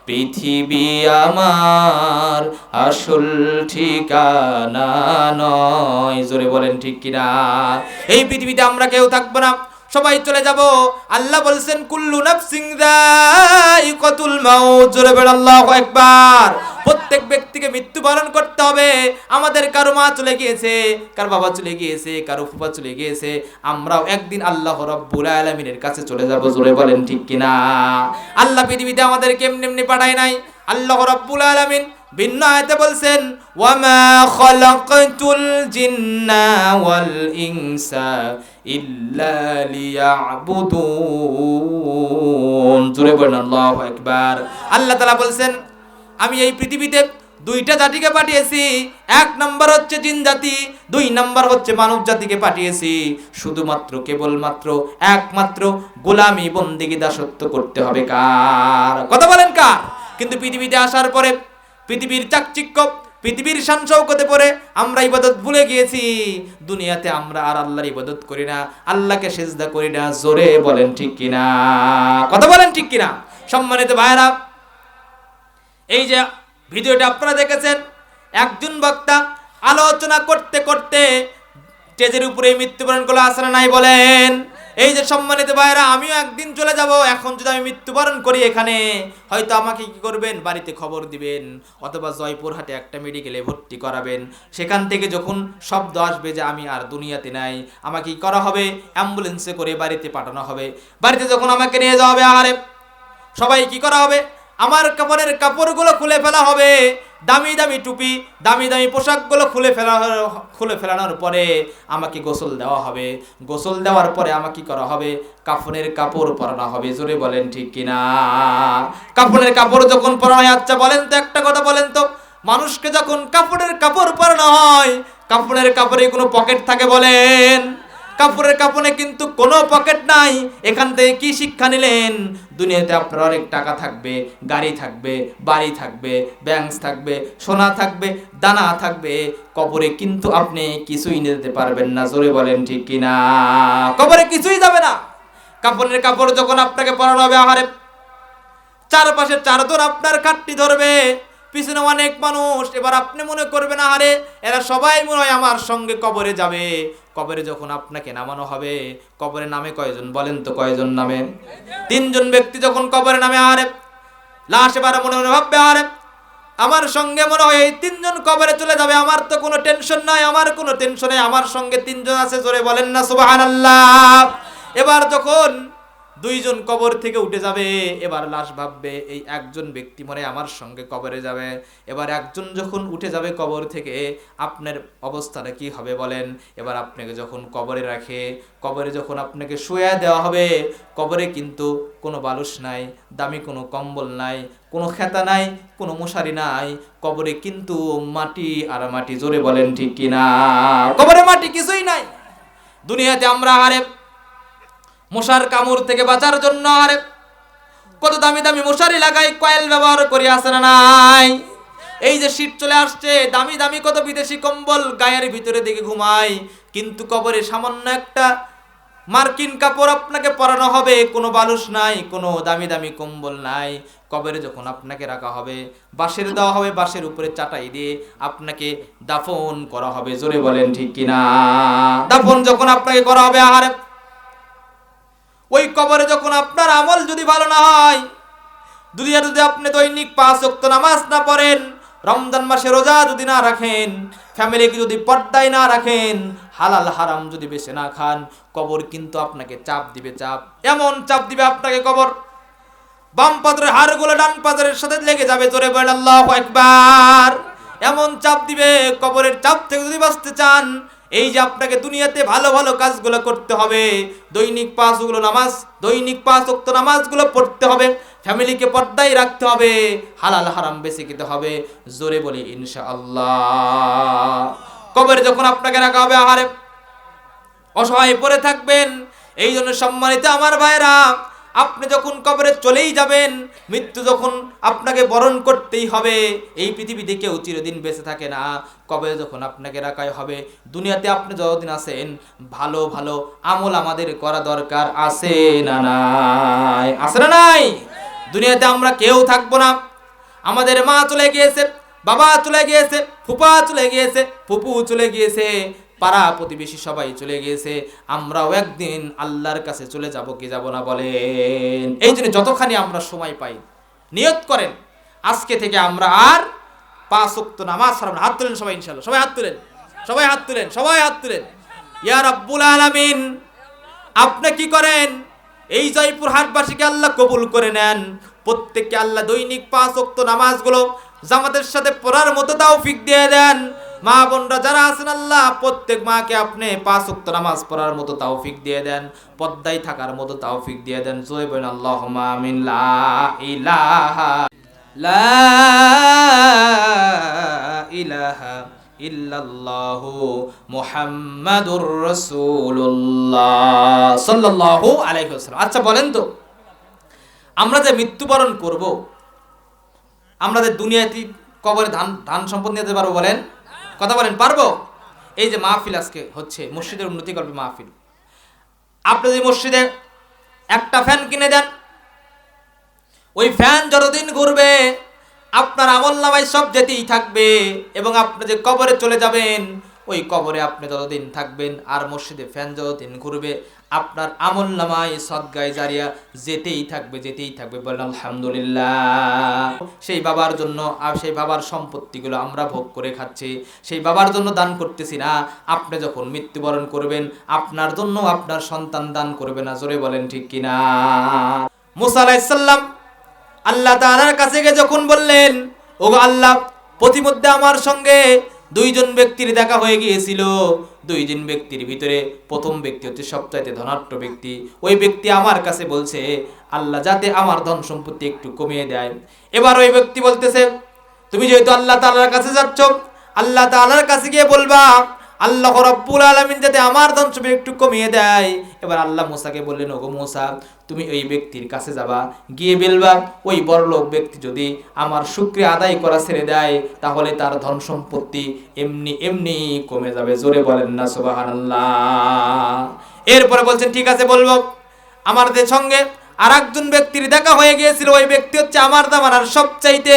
পৃথিবী আমার আসল ঠিকানা নয়। জোরে বলেন ঠিক কিনা? এই পৃথিবীতে আমরা কেউ থাকবো না, সবাই চলে যাব। আল্লাহ বলছেন কুল্লু নাফসিন যায়িকাতুল মাউত। জোরে বলেন আল্লাহু আকবার। প্রত্যেক ব্যক্তিকে মৃত্যুবরণ করতে হবে। আমাদের কারো মা চলে গিয়েছে, কারো বাবা চলে গিয়েছে, কারো ফুফা চলে গিয়েছে, আমরাও একদিন আল্লাহ রাব্বুল আলামিনের কাছে চলে যাব। জোরে বলেন ঠিক কিনা? আল্লাহ পৃথিবীতে আমাদেরকে এমনি এমনি পাঠায় নাই। আল্লাহ রাব্বুল আলামিন ভিন্ন আয়াতে বলছেন ওয়ামা খালাকাতুল জিন্না ওয়াল ইনসা ইল্লা লিয়াবুদুন। জোরে বলেন আল্লাহু আকবার। আল্লাহ তাআলা বলছেন আমি এই পৃথিবীতে দুইটা জাতিকে পাঠিয়েছি, এক নাম্বার হচ্ছে জিন জাতি, দুই নাম্বার হচ্ছে মানব জাতিকে পাঠিয়েছি। শুধুমাত্র কেবলমাত্র একমাত্র গোলামি বন্দেগী দাসত্ব করতে হবে কার? কথা বলেন কার? কিন্তু পৃথিবীতে আসার পরে পৃথিবীর চাকচিক্য, পৃথিবীর শান শৌকতে পরে আমরা ইবাদত ভুলে গিয়েছি। দুনিয়াতে আমরা আর আল্লাহর ইবাদত করি না, আল্লাহকে সিজদা করি না। জোরে বলেন ঠিক কিনা? কথা বলেন ঠিক কিনা? সম্মানিত ভাইরা, এই যে ভিডিওটা আপনারা দেখেছেন, একজন বক্তা আলোচনা করতে করতে স্টেজের উপরে মৃত্যুবরণ করলো, আসলে নাই বলেন? এই যে সম্মানিত ভাইরা, আমিও একদিন চলে যাব। এখন যদি আমি মৃত্যুবরণ করি এখানে, হয়তো আমাকে কি করবেন? বাড়িতে খবর দিবেন, অথবা জয়পুরহাটে একটা মেডিকেলে ভর্তি করাবেন। সেখান থেকে যখন শব্দ আসবে যে আমি আর দুনিয়াতে নাই, আমাকে কি করা হবে? অ্যাম্বুলেন্সে করে বাড়িতে পাঠানো হবে। বাড়িতে যখন আমাকে নিয়ে যাওয়া হবে, আরে সবাই কি করা হবে? আমার কাপড়ের কাপড়গুলো খুলে ফেলা হবে, দামি দামি টুপি, দামি দামি পোশাকগুলো খুলে ফেলানোর পরে আমাকে গোসল দেওয়া হবে। গোসল দেওয়ার পরে আমাকে কি করা হবে? কাফনের কাপড় পরানো হবে। জোরে বলেন ঠিক কিনা? কাফনের কাপড় যখন পরানো হয়, আচ্ছা বলেন তো, একটা কথা বলেন তো, মানুষকে যখন কাপড়ের কাপড় পরানো হয়, কাপড়ের কাপড়ে কোনো পকেট থাকে বলেন? কাপড়ের কাপড়ে কিন্তু কোনো পকেট নাই। এখান থেকে কি শিক্ষা নিলেন? দুনিয়াতে আপনার অনেক টাকা থাকবে, গাড়ি থাকবে, বাড়ি থাকবে, ব্যাংক থাকবে, সোনা থাকবে, দানা থাকবে, কবরে কিন্তু আপনি কিছুই নিতে পারবেন না। জোরে বলেন ঠিক কিনা? কবরে কিছুই যাবে না। কাপড়ের কাপড় যখন আপনাকে পরানো হবে, আহারে চারপাশে চারজন আপনার খাটটি ধরবে, পিছনে অনেক মানুষ। এবার আপনি মনে করবেন আরে এরা সবাই মনে হয় আমার সঙ্গে কবরে যাবে। কবরে যখন আপনাকে নামানো হবে, কবরে নামে কয়জন বলেন তো? কয়জন নামে? তিনজন ব্যক্তি যখন কবরে নামে, আরে লাশ এবার মনে মনে ভাববে আরে আমার সঙ্গে মনে হয় এই তিনজন কবরে চলে যাবে, আমার তো কোনো টেনশন নাই, আমার কোনো টেনশন নেই, আমার সঙ্গে তিনজন আছে। জোরে বলেন না সুবহানাল্লাহ। এবার যখন দুইজন কবর থেকে উঠে যাবে, এবার লাশ ভাববে এই একজন ব্যক্তি মনে আমার সঙ্গে কবরে যাবে। এবার একজন যখন উঠে যাবে কবর থেকে, আপনার অবস্থাটা কি হবে বলেন? এবার আপনাকে যখন কবরে রাখে, কবরে যখন আপনাকে শুয়ে দেওয়া হবে, কবরে কিন্তু কোনো বালুস নাই, দামি কোনো কম্বল নাই, কোনো খেতা নাই, কোনো মশারি নাই, কবরে কিন্তু মাটি আর মাটি। জোরে বলেন ঠিক কিনা? কবরে মাটি, কিছুই নাই। দুনিয়াতে আমরা আরে মশার কামড় থেকে বাঁচার জন্য আরে কত দামি দামি মশারি লাগাই, কয়েল ব্যবহার করি, আসে না নাই? এই যে শীত চলে আসছে, দামি দামি কত বিদেশি কম্বল গায়ের ভিতরে দিকে ঘুমাই, কিন্তু কবরে সামান্য একটা মার্কিন কাপড় আপনাকে পরানো হবে, কোনো বালুস নাই, কোনো দামি দামি কম্বল নাই। কবরে যখন আপনাকে রাখা হবে, বাঁশের দেওয়া হবে, বাঁশের উপরে চাটাই দিয়ে আপনাকে দাফন করা হবে। জোরে বলেন ঠিক কিনা? দাফন যখন আপনাকে করা হবে, আহারে ওই কবরে যখন আপনার আমল যদি ভালো না হয়, দুনিয়াতে যদি আপনি দৈনিক 5 ওয়াক্ত নামাজ না পড়েন, রমজান মাসে রোজা যদি না রাখেন, ফ্যামিলিকে যদি পর্দায় না রাখেন, হালাল হারাম যদি বেছে না খান, কবর কিন্তু আপনাকে চাপ দিবে। চাপ এমন চাপ দিবে আপনাকে কবর, বাম পাত্রের হাড়গুলো ডান পাত্রের সাথে লেগে যাবে। জোরে বলেন আল্লাহু আকবার। এমন চাপ দিবে, কবরের চাপ থেকে যদি বাঁচতে চান, এই যে আপনাকে দুনিয়াতে ভালো ভালো কাজগুলো করতে হবে, দৈনিক 5 ওয়াক্ত নামাজ, দৈনিক 5 ওয়াক্ত নামাজগুলো পড়তে হবে, ফ্যামিলিকে পর্দায় রাখতে হবে, হালাল হারাম বেঁচে খেতে হবে। জোরে বলি ইনশাআল্লাহ। কবরে যখন আপনাকে রাখা হবে, আহারে অসহায় পড়ে থাকবেন। এই জন্য সম্মানিত আমার ভাইরা, আপনি যখন কবরে চলেই যাবেন, মৃত্যু যখন আপনাকে বরণ করতেই হবে, এই পৃথিবীতে কেউ চিরদিন বেঁচে থাকে না। কবরে যখন আপনাকে রাখাই হবে, দুনিয়াতে আপনি যতদিন আছেন ভালো ভালো আমল আমাদের করা দরকার আছে না নাই? আছে না নাই? দুনিয়াতে আমরা কেউ থাকবো না। আমাদের মা চলে গিয়েছে, বাবা চলে গিয়েছে, ফুপা চলে গিয়েছে, ফুপু চলে গিয়েছে, পাড়া প্রতিবেশী সবাই চলে গিয়েছে। আমরাও একদিন আল্লাহর কাছে চলে যাব কি যাব না বলেন? এই জন্য যতখানি আমরা সময় পাই নিয়ত করেন, আজকে থেকে আমরা আর 5 ওয়াক্ত নামাজ ছাড়ব না। হাত তুলেন সবাই ইনশাআল্লাহ। সবাই হাত তুলেন, সবাই হাত তুলেন, সবাই হাত তুলেন। ইয়া রাব্বুল আলামিন, আপনি কি করেন? এই জয়পুর হাটবাসীকে আল্লাহ কবুল করে নেন। প্রত্যেককে আল্লাহ দৈনিক 5 ওয়াক্ত নামাজগুলো জামাতের সাথে পড়ার মতো তৌফিক দিয়ে দেন। মা বোনরা যারা আছেন, আল্লাহ প্রত্যেক মাকে আপনি 5 ওয়াক্ত নামাজ পড়ার মতো তৌফিক দিয়ে দেন, পর্দায় থাকার মতো তৌফিক দিয়ে দেন। জয় বলেন আল্লাহুম্মা আমিন। লা ইলাহা ইল্লাল্লাহু মুহাম্মাদুর রাসূলুল্লাহ সাল্লাল্লাহু আলাইহি ওয়াসাল্লাম। আচ্ছা বলেন তো, আমরা যে মৃত্যুবরণ করব, আমরা যে দুনিয়াতে কবরে ধান সম্পদ নিয়ে যেতে পারবো? বলেন, কথা বলেন, পারবো? এই যে মাহফিল আজকে হচ্ছে, মসজিদের উন্নতি করবে মাহফিল। আপনি যদি মসজিদে একটা ফ্যান কিনে দেন, ওই ফ্যান যতদিন ঘুরবে আপনার আমলনামায় সব যেতেই থাকবে, এবং আপনি যে কবরে চলে যাবেন, ওই কবরে আপনি যতদিন থাকবেন আর মসজিদে ফ্যান যতদিন ঘুরবে, আপনার আমলনামায় সদকায়ে জারিয়া যেতেই থাকবে, যেতেই থাকবে। বলেন আলহামদুলিল্লাহ। সেই বাবার জন্য আর সেই বাবার সম্পত্তিগুলো আমরা ভোগ করে খাচ্ছি, সেই বাবার জন্য দান করতেছি না। আপনি যখন মৃত্যুবরণ করবেন, আপনার জন্য আপনার সন্তান দান করবে না। জোরে বলেন ঠিক কিনা? মুসা আলাইহিস সালাম আল্লাহ তাআলার কাছে গিয়ে যখন বললেন, ওগো আল্লাহ, প্রতিমধ্যে আমার সঙ্গে 2 জন ব্যক্তির দেখা হয়ে গিয়েছিল। 2 জন ব্যক্তির ভিতরে প্রথম ব্যক্তি হচ্ছে সবচাইতে ধনাঢ্য ব্যক্তি। ওই ব্যক্তি আমার কাছে বলছে আল্লাহ যাতে আমার ধন সম্পত্তি একটু কমিয়ে দেয়। এবার ওই ব্যক্তি বলতেছে, তুমি যেহেতু আল্লাহ তাআলার কাছে যাচ্ছ, আল্লাহ তাআলার কাছে গিয়ে বলবা আল্লাহ রাব্বুল আলামিন যাতে আমার ধন সম্পদ একটু কমিয়ে দেয়। এবার আল্লাহ মুসাকে বললেন, ওগো মুসা, তুমি ওই ব্যক্তির কাছে যাবা, গিয়ে বলবা ওই বড়লোক ব্যক্তি যদি আমার শুকরিয়া আদায় করা ছেড়ে দেয়, তাহলে তার ধন সম্পত্তি এমনি এমনি কমে যাবে। জোরে বলেন না সুবহানাল্লাহ। এরপরে বলছেন, ঠিক আছে বলবো। আমাদের সঙ্গে আর একজন ব্যক্তির দেখা হয়ে গিয়েছিল। ওই ব্যক্তি হচ্ছে আমার জামানার সবচাইতে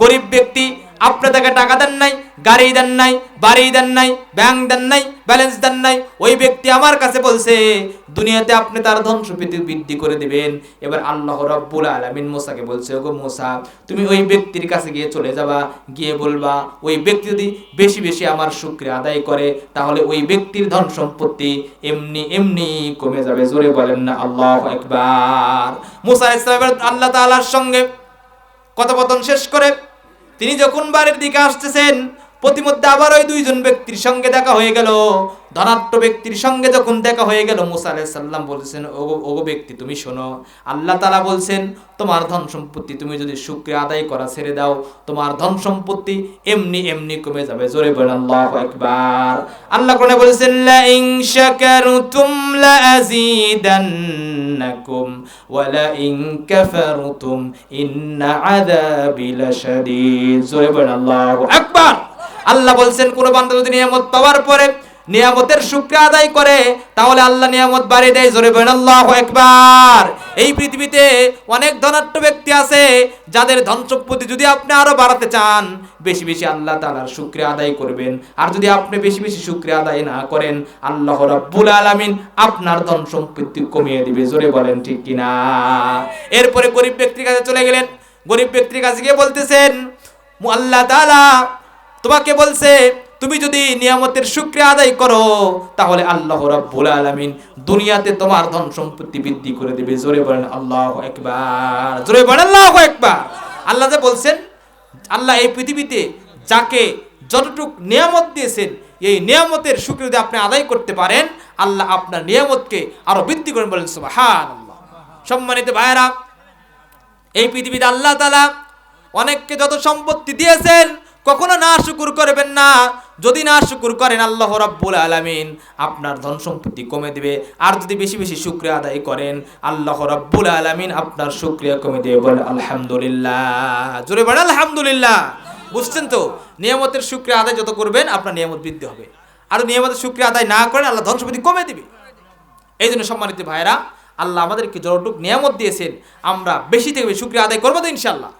গরিব ব্যক্তি। আপনি তাকে টাকা দেন নাই, গাড়ি দেন নাই, বাড়ি দেন নাই, ব্যাংক দেন নাই, ব্যালেন্স দেন নাই। ওই ব্যক্তি আমার কাছে বলছে দুনিয়াতে আপনি তার ধন সম্পত্তি বৃদ্ধি করে দিবেন। এবার আল্লাহ রাব্বুল আলামিন মুসাকে বলছে, ওগো মুসা, তুমি ওই ব্যক্তির কাছে গিয়ে চলে যাবা, গিয়ে বলবা ওই ব্যক্তি যদি বেশি বেশি আমার শুকরিয়া আদায় করে, তাহলে ওই ব্যক্তির ধন সম্পত্তি এমনি এমনি কমে যাবে। জোরে বলেন না আল্লাহু আকবার। মুসা আলাইহিস সালাম আল্লাহ তাআলার সঙ্গে কথোপকথন শেষ করে তিনি যখন বাড়ির দিকে আসতেছেন, প্রতিমধ্যে আবার ওই 2 জন ব্যক্তির সঙ্গে দেখা হয়ে গেল। ধনাঢ্য ব্যক্তির সঙ্গে যখন দেখা হয়ে গেল, মুসা আলাইহিস সালাম বলছেন, ওগো ব্যক্তি, তুমি শোনো, আল্লাহ তাআলা বলছেন তোমার ধন সম্পত্তি তুমি যদি শুকরিয়া আদায় করা ছেড়ে দাও, তোমার ধন সম্পত্তি এমনি এমনি কমে যাবে। জোরে বলেন আল্লাহু আকবার। আল্লাহ কোরআনে বলেছেন, লা ইন শাকারতুম লা আযীদান্নাকুম ওয়া লা ইন কাফারতুম ইন্না আযাবি লাশাদীদ। জোরে বলেন আল্লাহু আকবার। আল্লাহ বলছেন, কোন বান্দা যদি নিয়ামত পাওয়ার পরে নিয়ামতের শুকরিয়া আদায় করে, তাহলে আল্লাহ নিয়ামত বাড়িয়ে দেয়। জোরে বলেন আল্লাহু আকবার। এই পৃথিবীতে অনেক ধনাঢ্য ব্যক্তি আছে যাদের ধন সম্পত্তি যদি আপনি আরো বাড়াতে চান, বেশি বেশি আল্লাহ তাআলার শুকরিয়া আদায় করবেন। আর যদি আপনি বেশি বেশি শুকরিয়া আদায় না করেন, আল্লাহ রাব্বুল আলামিন আপনার ধন সম্পত্তি কমিয়ে দিবে। জোরে বলেন ঠিক কিনা? এরপরে গরিব ব্যক্তির কাছে চলে গেলেন। গরিব ব্যক্তির কাছে গিয়ে বলতেছেন, আল্লাহ তাআলা তোমাকে বলছে তুমি যদি নিয়ামতের শুকরিয়া আদায় করো, তাহলে আল্লাহ রাব্বুল আলামিন দুনিয়াতে তোমার ধন সম্পত্তি বৃদ্ধি করে দিবে। জোরে বলেন আল্লাহু আকবার। জোরে বলেন আল্লাহু আকবার। আল্লাহ যে বলছেন, আল্লাহ এই পৃথিবীতে যাকে যতটুক নিয়ামত দিয়েছেন, এই নিয়ামতের শুকর যদি আপনি আদায় করতে পারেন, আল্লাহ আপনার নিয়ামতকে আরো বৃদ্ধি করেন। বলেন সুবহানাল্লাহ। সম্মানিত ভাইয়েরা, এই পৃথিবীতে আল্লাহ তাআলা অনেককে যত সম্পত্তি দিয়েছেন, কখনো না শুকর করবেন না। যদি না শুকর করেন, আল্লাহ রাব্বুল আলামিন আপনার ধন সম্পত্তি কমে দিবে। আর যদি বেশি বেশি শুকরিয়া আদায় করেন, আল্লাহ রাব্বুল আলামিন আপনার শুকরিয়া কমে দিবে। বলেন আলহামদুলিল্লাহ। জোরে বলেন আলহামদুলিল্লাহ। বুঝছেন তো? নিয়ামতের শুকরিয়া আদায় যত করবেন, আপনার নিয়ামত বৃদ্ধি হবে। আর নিয়ামতের শুকরিয়া আদায় না করেন, আল্লাহ ধন সম্পত্তি কমে দিবে। এই জন্য সম্মানিত ভাইরা, আল্লাহ আমাদেরকে যতটুকু নিয়ামত দিয়েছেন, আমরা বেশি থেকে বেশি শুকরিয়া আদায় করবো তো ইনশাআল্লাহ।